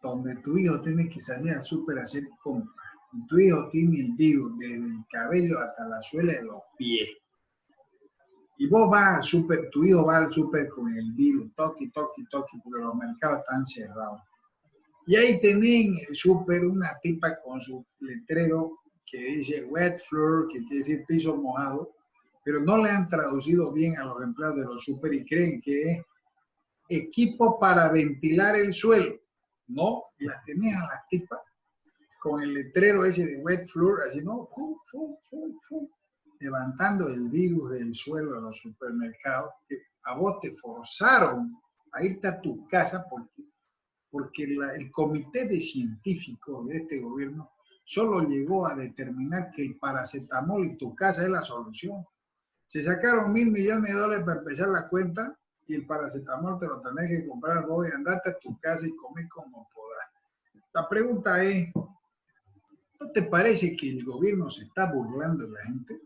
donde tu hijo tiene que salir al súper a hacer compras, y tu hijo tiene el virus desde el cabello hasta la suela de los pies, y vos vas al súper, tu hijo va al súper con el virus, toque, toque, toque, porque los mercados están cerrados. Y ahí tenés en el súper una tipa con su letrero que dice wet floor, que quiere decir piso mojado, pero no le han traducido bien a los empleados de los súper y creen que es equipo para ventilar el suelo. No, las tenés a las tipas con el letrero ese de wet floor, así, ¿no? Levantando el virus del suelo a los supermercados, que a vos te forzaron a irte a tu casa porque el comité de científicos de este gobierno solo llegó a determinar que el paracetamol en tu casa es la solución. Se sacaron $1.000 millones para empezar la cuenta y el paracetamol te lo tenés que comprar vos y andate a tu casa y comer como podás. La pregunta es, ¿no te parece que el gobierno se está burlando de la gente?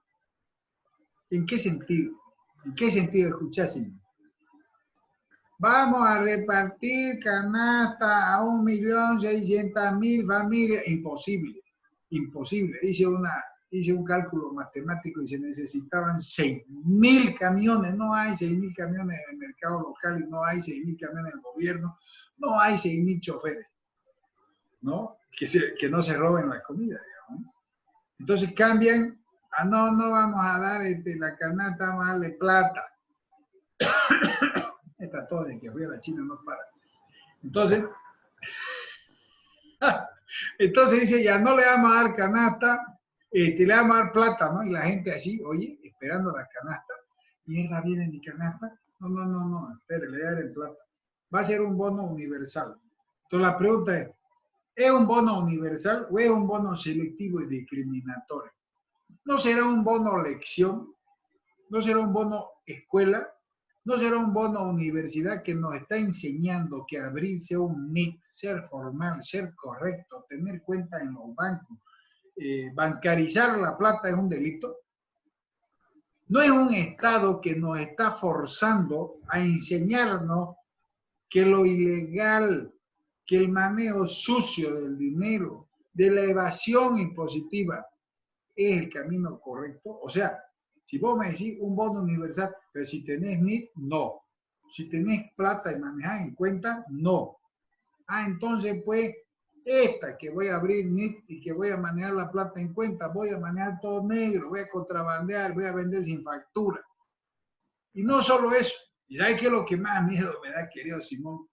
¿En qué sentido? ¿En qué sentido escuchás? Vamos a repartir canasta a 1.600.000 familias. Imposible, imposible. Hice un cálculo matemático y se necesitaban 6.000 camiones. No hay 6.000 camiones en el mercado local y no hay 6.000 camiones en el gobierno. No hay 6.000 choferes, ¿no? Que no se roben la comida, digamos. Entonces cambian, no, no vamos a dar la canasta, vamos a darle plata. Está todo de que fui a la China, no para. Entonces, entonces dice, ya no le vamos a dar canasta, le vamos a dar plata, ¿no? Y la gente así, oye, esperando la canasta. Mierda, viene mi canasta. No, no, no, no, espere, le voy a dar en plata. Va a ser un bono universal. Entonces la pregunta ¿es un bono universal o es un bono selectivo y discriminatorio? ¿No será un bono lección? ¿No será un bono escuela? ¿No será un bono universidad que nos está enseñando que abrirse un NIT, ser formal, ser correcto, tener cuenta en los bancos, bancarizar la plata es un delito? No es un Estado que nos está forzando a enseñarnos que lo ilegal, que el manejo sucio del dinero, de la evasión impositiva, es el camino correcto. O sea, si vos me decís un bono universal, pero si tenés NIT, no. Si tenés plata y manejás en cuenta, no. Entonces pues, esta que voy a abrir NIT y que voy a manejar la plata en cuenta, voy a manejar todo negro, voy a contrabandear, voy a vender sin factura. Y no solo eso, y sabes qué es lo que más miedo me da, querido Simón,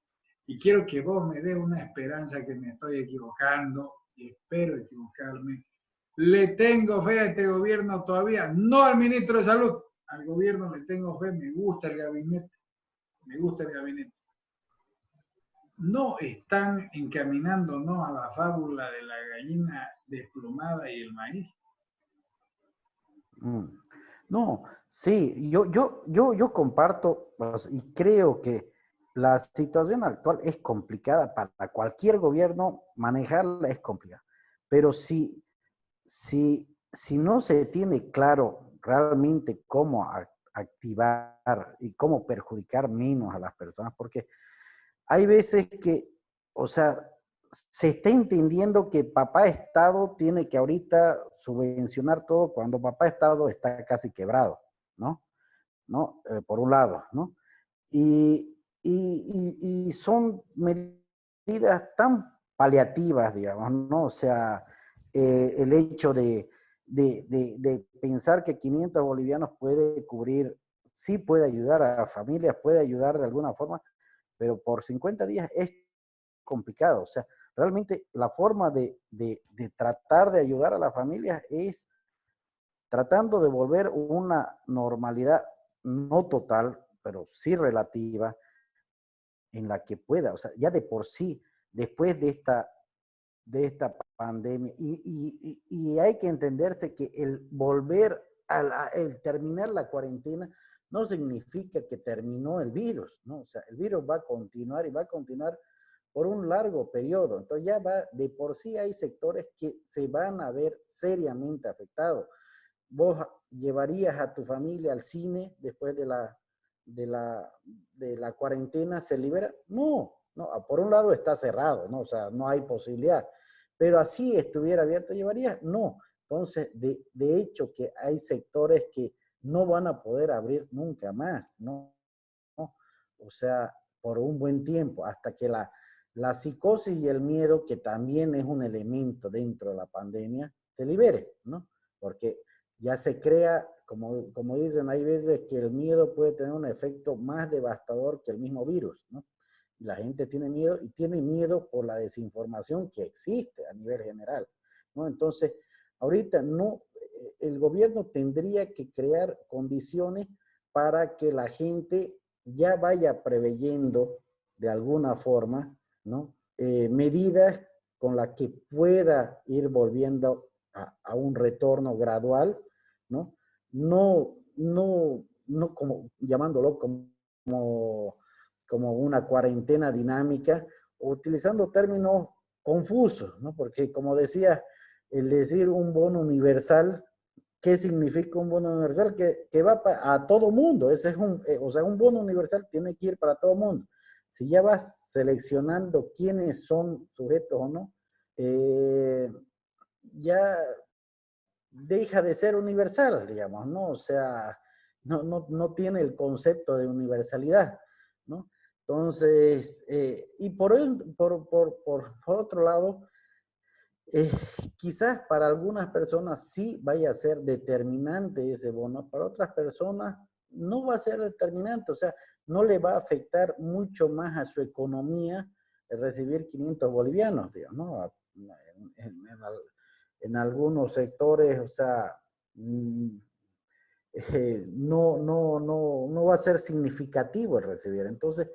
y quiero que vos me des una esperanza que me estoy equivocando, y espero equivocarme. Le tengo fe a este gobierno todavía, no al ministro de Salud, al gobierno le tengo fe, me gusta el gabinete, me gusta el gabinete. No están encaminándonos a la fábula de la gallina desplomada y el maíz. No, sí, yo comparto pues, y creo que la situación actual es complicada para cualquier gobierno, manejarla es complicada. Pero si no se tiene claro realmente cómo activar y cómo perjudicar menos a las personas, porque hay veces que, o sea, se está entendiendo que papá Estado tiene que ahorita subvencionar todo cuando papá Estado está casi quebrado, ¿no? ¿No? Por un lado, ¿no? Y son medidas tan paliativas, digamos, ¿no? O sea, el hecho de pensar que 500 bolivianos puede cubrir, sí puede ayudar a familias, puede ayudar de alguna forma, pero por 50 días es complicado. O sea, realmente la forma de tratar de ayudar a las familias es tratando de volver una normalidad no total, pero sí relativa, en la que pueda, o sea, ya de por sí, después de esta de esta pandemia. Y hay que entenderse que el volver el terminar la cuarentena no significa que terminó el virus, ¿no? O sea, el virus va a continuar y va a continuar por un largo periodo. Entonces ya va, de por sí hay sectores que se van a ver seriamente afectados. ¿Vos llevarías a tu familia al cine después de la cuarentena? ¿Se libera? No, no, por un lado está cerrado, ¿no? O sea, no hay posibilidad. Pero así estuviera abierto, ¿llevarías? No. Entonces, de hecho, que hay sectores que no van a poder abrir nunca más, ¿no? O sea, por un buen tiempo, hasta que la psicosis y el miedo, que también es un elemento dentro de la pandemia, se libere, ¿no? Porque ya se crea, como dicen, hay veces que el miedo puede tener un efecto más devastador que el mismo virus, ¿no? Y la gente tiene miedo, y tiene miedo por la desinformación que existe a nivel general, ¿no? Entonces, ahorita no, el gobierno tendría que crear condiciones para que la gente ya vaya preveyendo de alguna forma, ¿no? Medidas con las que pueda ir volviendo a un retorno gradual, ¿no? No como llamándolo como una cuarentena dinámica, utilizando términos confusos, ¿no? Porque como decía, el decir un bono universal, ¿qué significa un bono universal? Que va a todo mundo. Ese es o sea, un bono universal tiene que ir para todo mundo. Si ya vas seleccionando quiénes son sujetos o no, ya deja de ser universal, digamos, ¿no? O sea, no tiene el concepto de universalidad, ¿no? Entonces, y por otro lado, eh, quizás para algunas personas sí vaya a ser determinante ese bono, para otras personas no va a ser determinante, o sea, no le va a afectar mucho más a su economía el recibir 500 bolivianos, digamos, ¿no? En algunos sectores, o sea, no va a ser significativo el recibir. Entonces,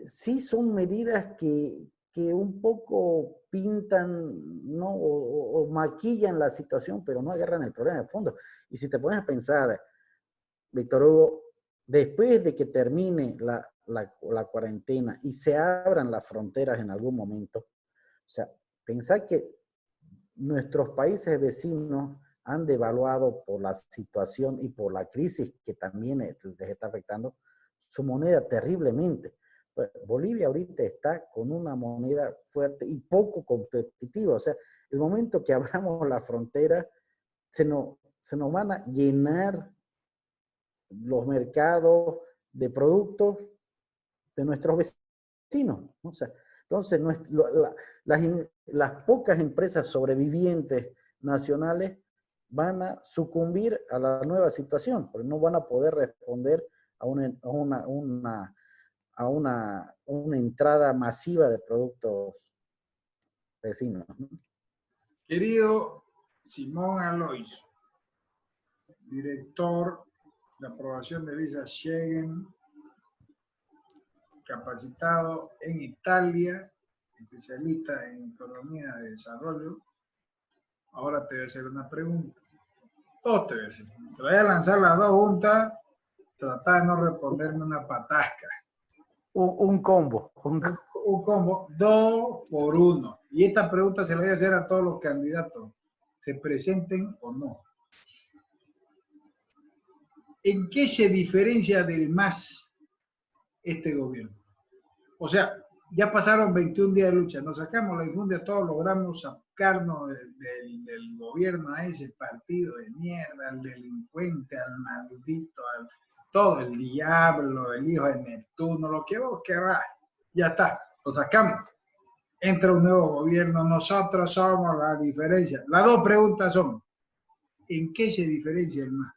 sí son medidas que un poco pintan, ¿no? O maquillan la situación, pero no agarran el problema de fondo. Y si te pones a pensar, Víctor Hugo, después de que termine la cuarentena y se abran las fronteras en algún momento, o sea, pensar que nuestros países vecinos han devaluado por la situación y por la crisis que también les está afectando su moneda terriblemente. Pues Bolivia ahorita está con una moneda fuerte y poco competitiva. O sea, el momento que abramos la frontera, se nos van a llenar los mercados de productos de nuestros vecinos, ¿no? O sea, entonces las pocas empresas sobrevivientes nacionales van a sucumbir a la nueva situación, porque no van a poder responder a una entrada masiva de productos vecinos, ¿no? Querido Simón Aloisio, director de aprobación de visa Schengen, capacitado en Italia, especialista en economía de desarrollo. Ahora te voy a hacer una pregunta. Dos te voy a hacer. Te voy a lanzar las dos juntas. Trata de no responderme una patasca. Un combo. Un combo, 2 por 1. Y esta pregunta se la voy a hacer a todos los candidatos, se presenten o no. ¿En qué se diferencia del MAS este gobierno? O sea, ya pasaron 21 días de lucha, nos sacamos la infundia, todos logramos sacarnos del gobierno a ese partido de mierda, al delincuente, al maldito, todo, el diablo, el hijo de Neptuno, lo que vos querrás, ya está, lo sacamos. Entra un nuevo gobierno, nosotros somos la diferencia. Las dos preguntas son, ¿en qué se diferencia el MAS?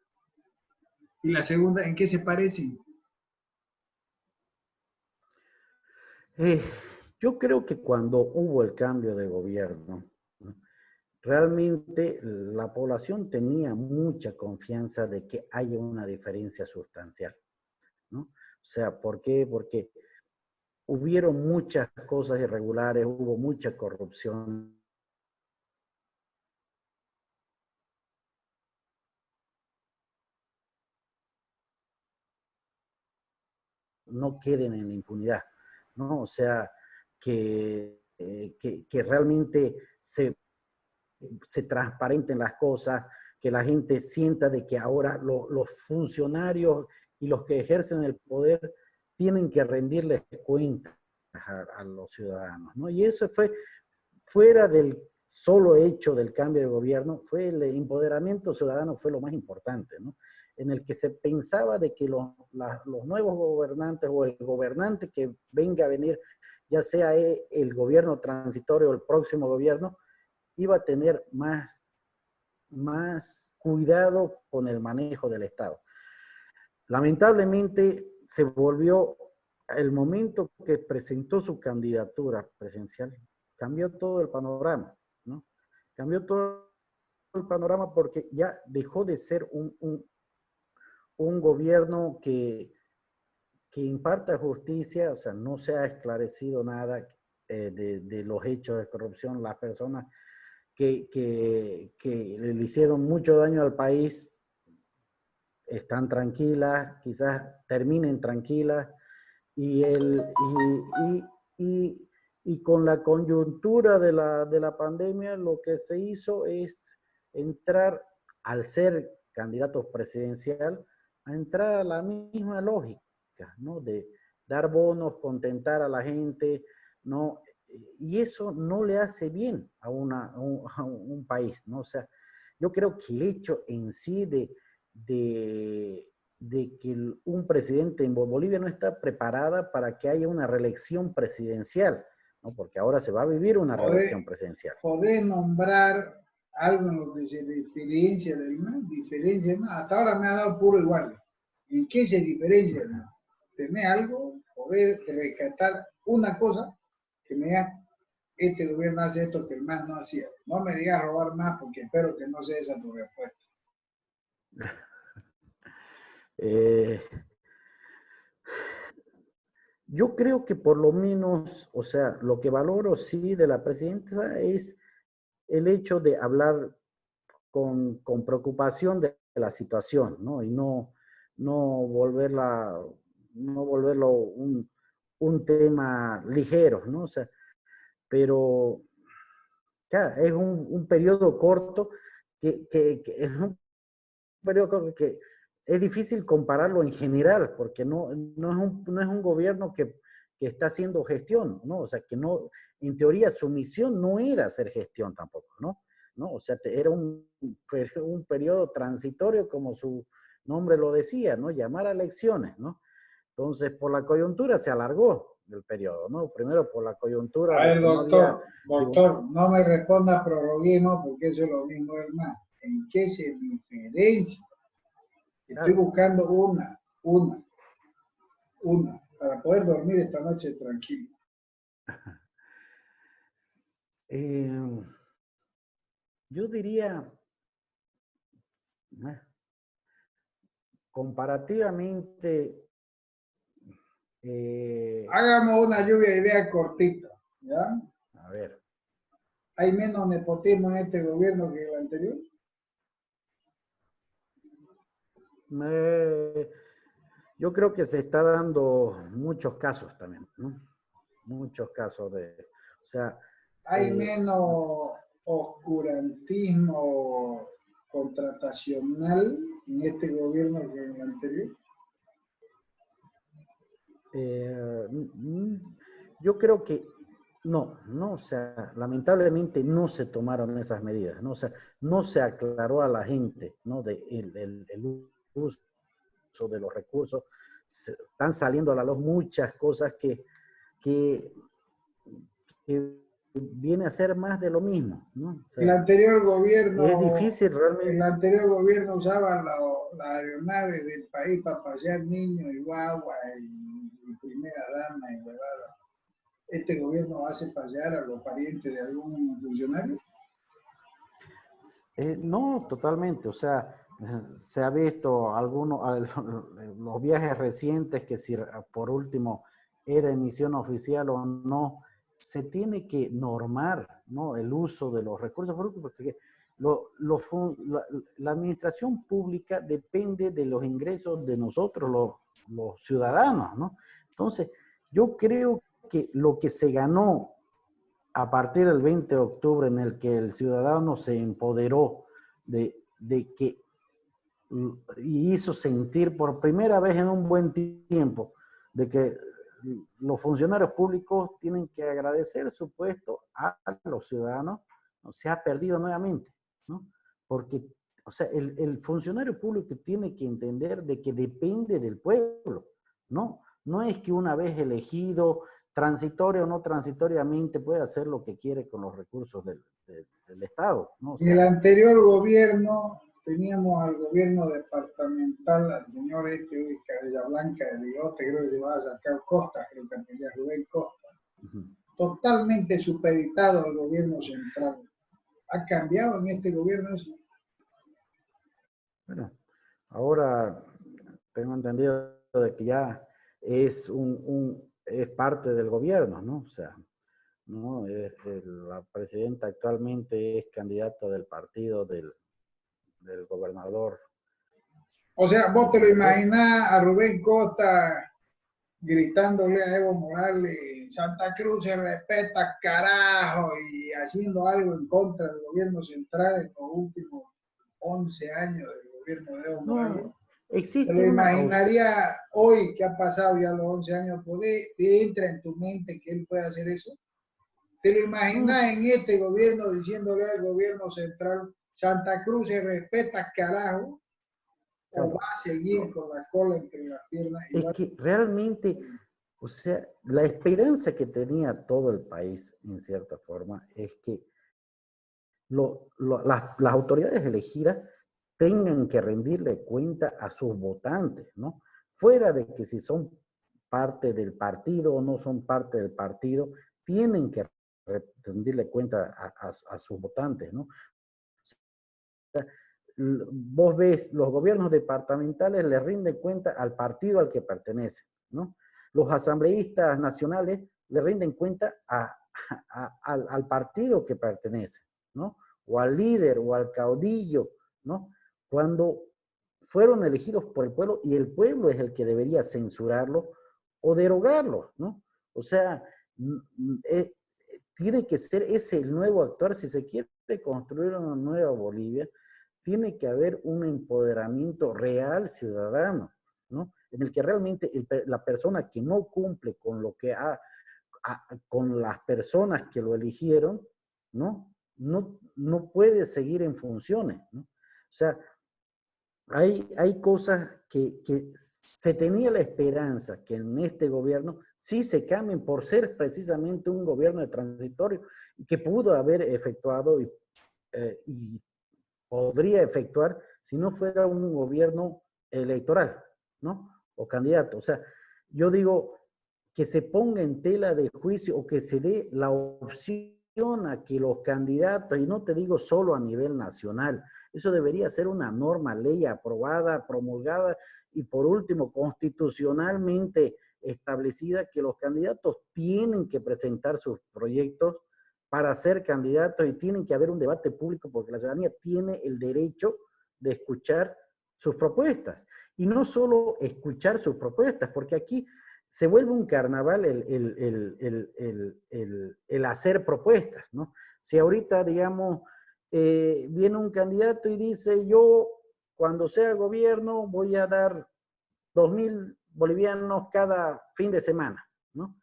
Y la segunda, ¿en qué se parecen? Eh, yo creo que cuando hubo el cambio de gobierno, ¿no? Realmente la población tenía mucha confianza de que haya una diferencia sustancial, ¿no? O sea, ¿por qué? Porque hubieron muchas cosas irregulares, hubo mucha corrupción. No queden en la impunidad, ¿no? O sea, que realmente se transparenten las cosas, que la gente sienta de que ahora los funcionarios y los que ejercen el poder tienen que rendirles cuentas a los ciudadanos, ¿no? Y eso fue fuera del solo hecho del cambio de gobierno, fue el empoderamiento ciudadano fue lo más importante, ¿no? En el que se pensaba de que los nuevos gobernantes o el gobernante que venga a venir, ya sea el gobierno transitorio o el próximo gobierno, iba a tener más cuidado con el manejo del Estado. Lamentablemente se volvió, el momento que presentó su candidatura presidencial, cambió todo el panorama, ¿no? Cambió todo el panorama porque ya dejó de ser un gobierno que imparta justicia, o sea, no se ha esclarecido nada de los hechos de corrupción. Las personas que le hicieron mucho daño al país están tranquilas, quizás terminen tranquilas, y con la coyuntura de la pandemia lo que se hizo es entrar, al ser candidatos presidencial, a entrar a la misma lógica, ¿no? De dar bonos, contentar a la gente, ¿no? Y eso no le hace bien a un país, ¿no? O sea, yo creo que el hecho en sí de que un presidente en Bolivia no está preparada para que haya una reelección presidencial, ¿no? Porque ahora se va a vivir una reelección presidencial. ¿Podés nombrar algo en lo que se diferencia del MAS? ¿Diferencia del MAS? Hasta ahora me ha dado puro igual. ¿En qué se diferencia el MAS? ¿Tenés algo? ¿Podés rescatar una cosa que me diga, este gobierno hace esto que el MAS no hacía? No me digas robar más porque espero que no sea esa tu respuesta. Yo creo que por lo menos, o sea, lo que valoro sí de la presidenta es el hecho de hablar con preocupación de la situación, ¿no? Y no volverlo un tema ligero, ¿no? O sea, pero, claro, es un periodo corto que es un periodo que es difícil compararlo en general, porque no es un gobierno que está haciendo gestión, ¿no? O sea, que no, en teoría su misión no era hacer gestión tampoco, ¿no? ¿No? O sea, era un periodo transitorio, como su nombre lo decía, ¿no? Llamar a elecciones, ¿no? Entonces, por la coyuntura se alargó el periodo, ¿no? Primero por la coyuntura A de ver, que no había doctor, no me responda prorroguismo porque eso es lo mismo del MAS. ¿En qué se diferencia? Estoy claro. buscando una, para poder dormir esta noche tranquilo. Yo diría, comparativamente, Hagamos una lluvia de ideas cortita, ¿ya? a ver, ¿Hay menos nepotismo en este gobierno que el anterior? yo creo que se está dando muchos casos también, ¿no? Muchos casos o sea, ¿Hay menos oscurantismo contratacional en este gobierno que en el anterior? yo creo que no, o sea, lamentablemente no se tomaron esas medidas, ¿no? O sea, no se aclaró a la gente, ¿no? El uso de los recursos. Están saliendo a la luz muchas cosas que viene a ser más de lo mismo, ¿no? O sea, El anterior es gobierno, difícil realmente. usaba las aeronaves del país para pasear niños y guagua y primera dama y huevada. ¿Este gobierno hace pasear a los parientes de algún funcionario? No, totalmente. O sea, se ha visto algunos, los viajes recientes que si por último era emisión oficial o no, se tiene que normar, ¿no?, el uso de los recursos públicos, porque la administración pública depende de los ingresos de nosotros, los ciudadanos, ¿no? Entonces, yo creo que lo que se ganó a partir del 20 de octubre, en el que el ciudadano se empoderó de que y hizo sentir por primera vez en un buen tiempo de que los funcionarios públicos tienen que agradecer su puesto a los ciudadanos, ¿no?, se ha perdido nuevamente, ¿no? Porque, o sea, el funcionario público tiene que entender de que depende del pueblo, ¿no? No es que una vez elegido, transitorio o no transitoriamente, puede hacer lo que quiere con los recursos del Estado, ¿no? O En el sea, anterior gobierno teníamos al gobierno departamental, al señor Cabeza Blanca de Bigote, creo que se va a sacar Costa, creo que apellía Rubén Costa. Totalmente supeditado al gobierno central. ¿Ha cambiado en este gobierno eso? bueno, ahora tengo entendido de que ya es es parte del gobierno, ¿no? O sea, ¿no? La presidenta actualmente es candidata del partido del gobernador. O sea, vos te lo imaginás a Rubén Costa gritándole a Evo Morales, Santa Cruz se respeta, carajo, y haciendo algo en contra del gobierno central en los últimos 11 años del gobierno de Evo Morales. No, ¿Te existe lo una... imaginaría hoy que ha pasado ya los 11 años? ¿Te entra en tu mente que él puede hacer eso? ¿Te lo imaginas en este gobierno diciéndole al gobierno central, Santa Cruz se respeta, carajo? ¿O va a seguir con la cola entre las piernas? Es que realmente, o sea, la esperanza que tenía todo el país, en cierta forma, es que las autoridades elegidas tengan que rendirle cuenta a sus votantes, ¿no? Fuera de que si son parte del partido o no son parte del partido, tienen que rendirle cuenta a sus votantes, ¿no? Vos ves, los gobiernos departamentales le rinden cuenta al partido al que pertenece, ¿no? Los asambleístas nacionales le rinden cuenta al partido que pertenece, ¿no? O al líder o al caudillo, ¿no? Cuando fueron elegidos por el pueblo y el pueblo es el que debería censurarlo o derogarlo, ¿no? O sea, tiene que ser ese el nuevo actuar si se quiere construir una nueva Bolivia. Tiene que haber un empoderamiento real ciudadano, ¿no? En el que realmente la persona que no cumple con lo que con las personas que lo eligieron, ¿no? No puede seguir en funciones, ¿no? O sea, hay cosas que se tenía la esperanza que en este gobierno sí se cambien por ser precisamente un gobierno de transitorio y que pudo haber efectuado y podría efectuar si no fuera un gobierno electoral, ¿no? O candidato. O sea, yo digo que se ponga en tela de juicio o que se dé la opción a que los candidatos, y no te digo solo a nivel nacional, eso debería ser una norma, ley aprobada, promulgada y por último constitucionalmente establecida, que los candidatos tienen que presentar sus proyectos para ser candidatos y tienen que haber un debate público porque la ciudadanía tiene el derecho de escuchar sus propuestas. Y no solo escuchar sus propuestas, porque aquí se vuelve un carnaval el hacer propuestas, ¿no? Si ahorita, digamos, viene un candidato y dice, yo cuando sea gobierno voy a dar 2.000 bolivianos cada fin de semana, ¿no?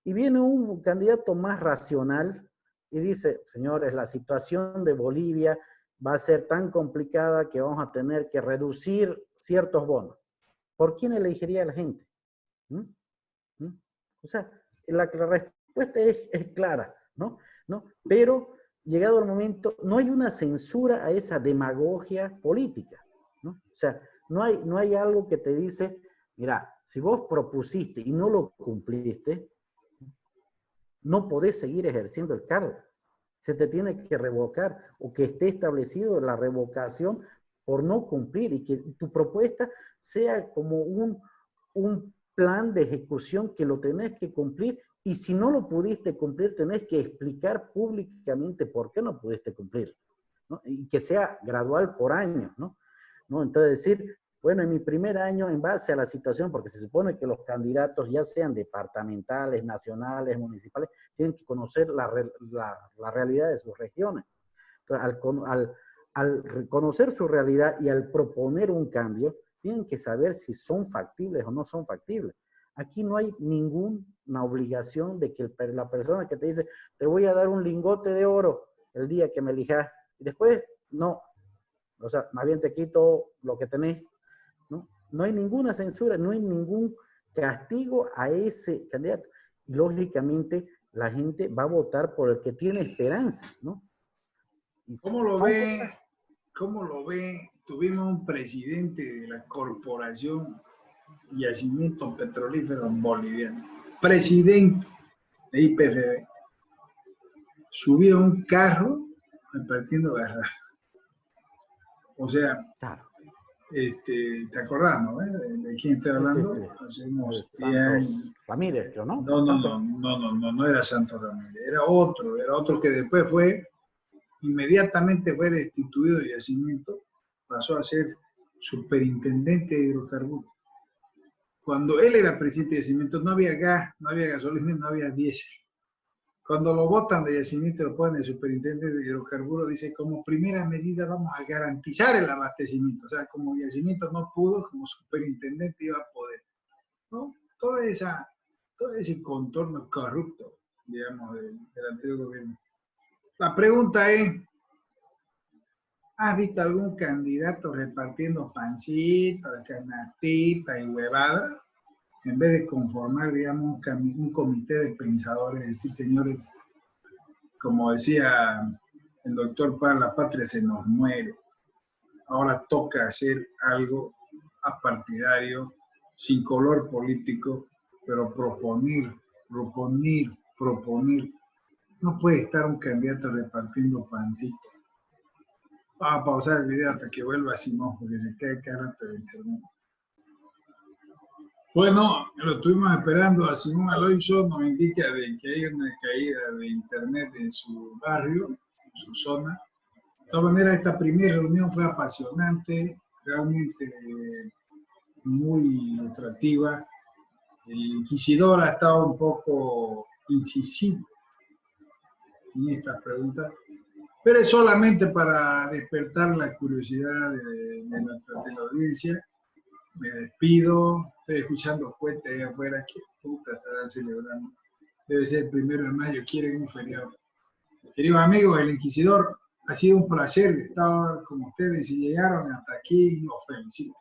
Y viene un candidato más racional y dice, señores, la situación de Bolivia va a ser tan complicada que vamos a tener que reducir ciertos bonos. ¿Por quién elegiría a la gente? ¿Mm? ¿Mm? O sea, la respuesta es clara, ¿no? ¿No? Pero llegado el momento, no hay una censura a esa demagogia política, ¿no? O sea, no hay algo que te dice, mira, si vos propusiste y no lo cumpliste, no podés seguir ejerciendo el cargo. Se te tiene que revocar o que esté establecido la revocación por no cumplir y que tu propuesta sea como un plan de ejecución que lo tenés que cumplir, y si no lo pudiste cumplir, tenés que explicar públicamente por qué no pudiste cumplir, ¿no? Y que sea gradual por año, ¿no? Entonces decir, bueno, en mi primer año, en base a la situación, porque se supone que los candidatos, ya sean departamentales, nacionales, municipales, tienen que conocer la realidad de sus regiones. Entonces, al reconocer su realidad y al proponer un cambio, tienen que saber si son factibles o no son factibles. Aquí no hay ninguna obligación de que la persona que te dice, te voy a dar un lingote de oro el día que me elijas, y después, no. O sea, más bien te quito lo que tenés, ¿no? No hay ninguna censura, no hay ningún castigo a ese candidato. Y lógicamente la gente va a votar por el que tiene esperanza, ¿no? Y ¿Cómo lo son ve? cosas. ¿Cómo lo ve? Tuvimos un presidente de la Corporación Yacimientos Petrolíferos Bolivianos, presidente de IPFB, subió a un carro repartiendo garrafas. O sea, Claro. ¿te acordás, no? ¿De quién estoy hablando? Sí. Hace unos 10 Santos años. Ramírez, creo, ¿no? No era Santos Ramírez, era otro que después inmediatamente fue destituido de Yacimiento, pasó a ser superintendente de hidrocarburos. Cuando él era presidente de Yacimiento no había gas, no había gasolina, no había diésel. Cuando lo votan de Yacimiento, lo ponen de superintendente de hidrocarburos, dice, como primera medida vamos a garantizar el abastecimiento. O sea, como Yacimiento no pudo, como superintendente iba a poder, ¿no? Todo ese contorno corrupto, digamos, del anterior gobierno. La pregunta es, ¿has visto algún candidato repartiendo pancitas, canastitas y huevadas? En vez de conformar, digamos, un comité de pensadores, decir, señores, como decía el doctor Paz, la patria se nos muere. Ahora toca hacer algo apartidario, sin color político, pero proponer. No puede estar un candidato repartiendo pancitos. Vamos a pausar el video hasta que vuelva Simón, porque se cae cada rato de internet. Bueno, lo estuvimos esperando a Simón Aloyso, nos indica de que hay una caída de internet en su barrio, en su zona. De todas maneras, esta primera reunión fue apasionante, realmente muy ilustrativa. El inquisidor ha estado un poco incisivo en estas preguntas, pero es solamente para despertar la curiosidad de nuestra teleaudiencia. Me despido, estoy escuchando cohetes ahí afuera, que puta estarán celebrando. Debe ser el 1 de mayo, quieren un feriado. Queridos amigos, el Inquisidor, ha sido un placer estar con ustedes y si llegaron hasta aquí, los felicito.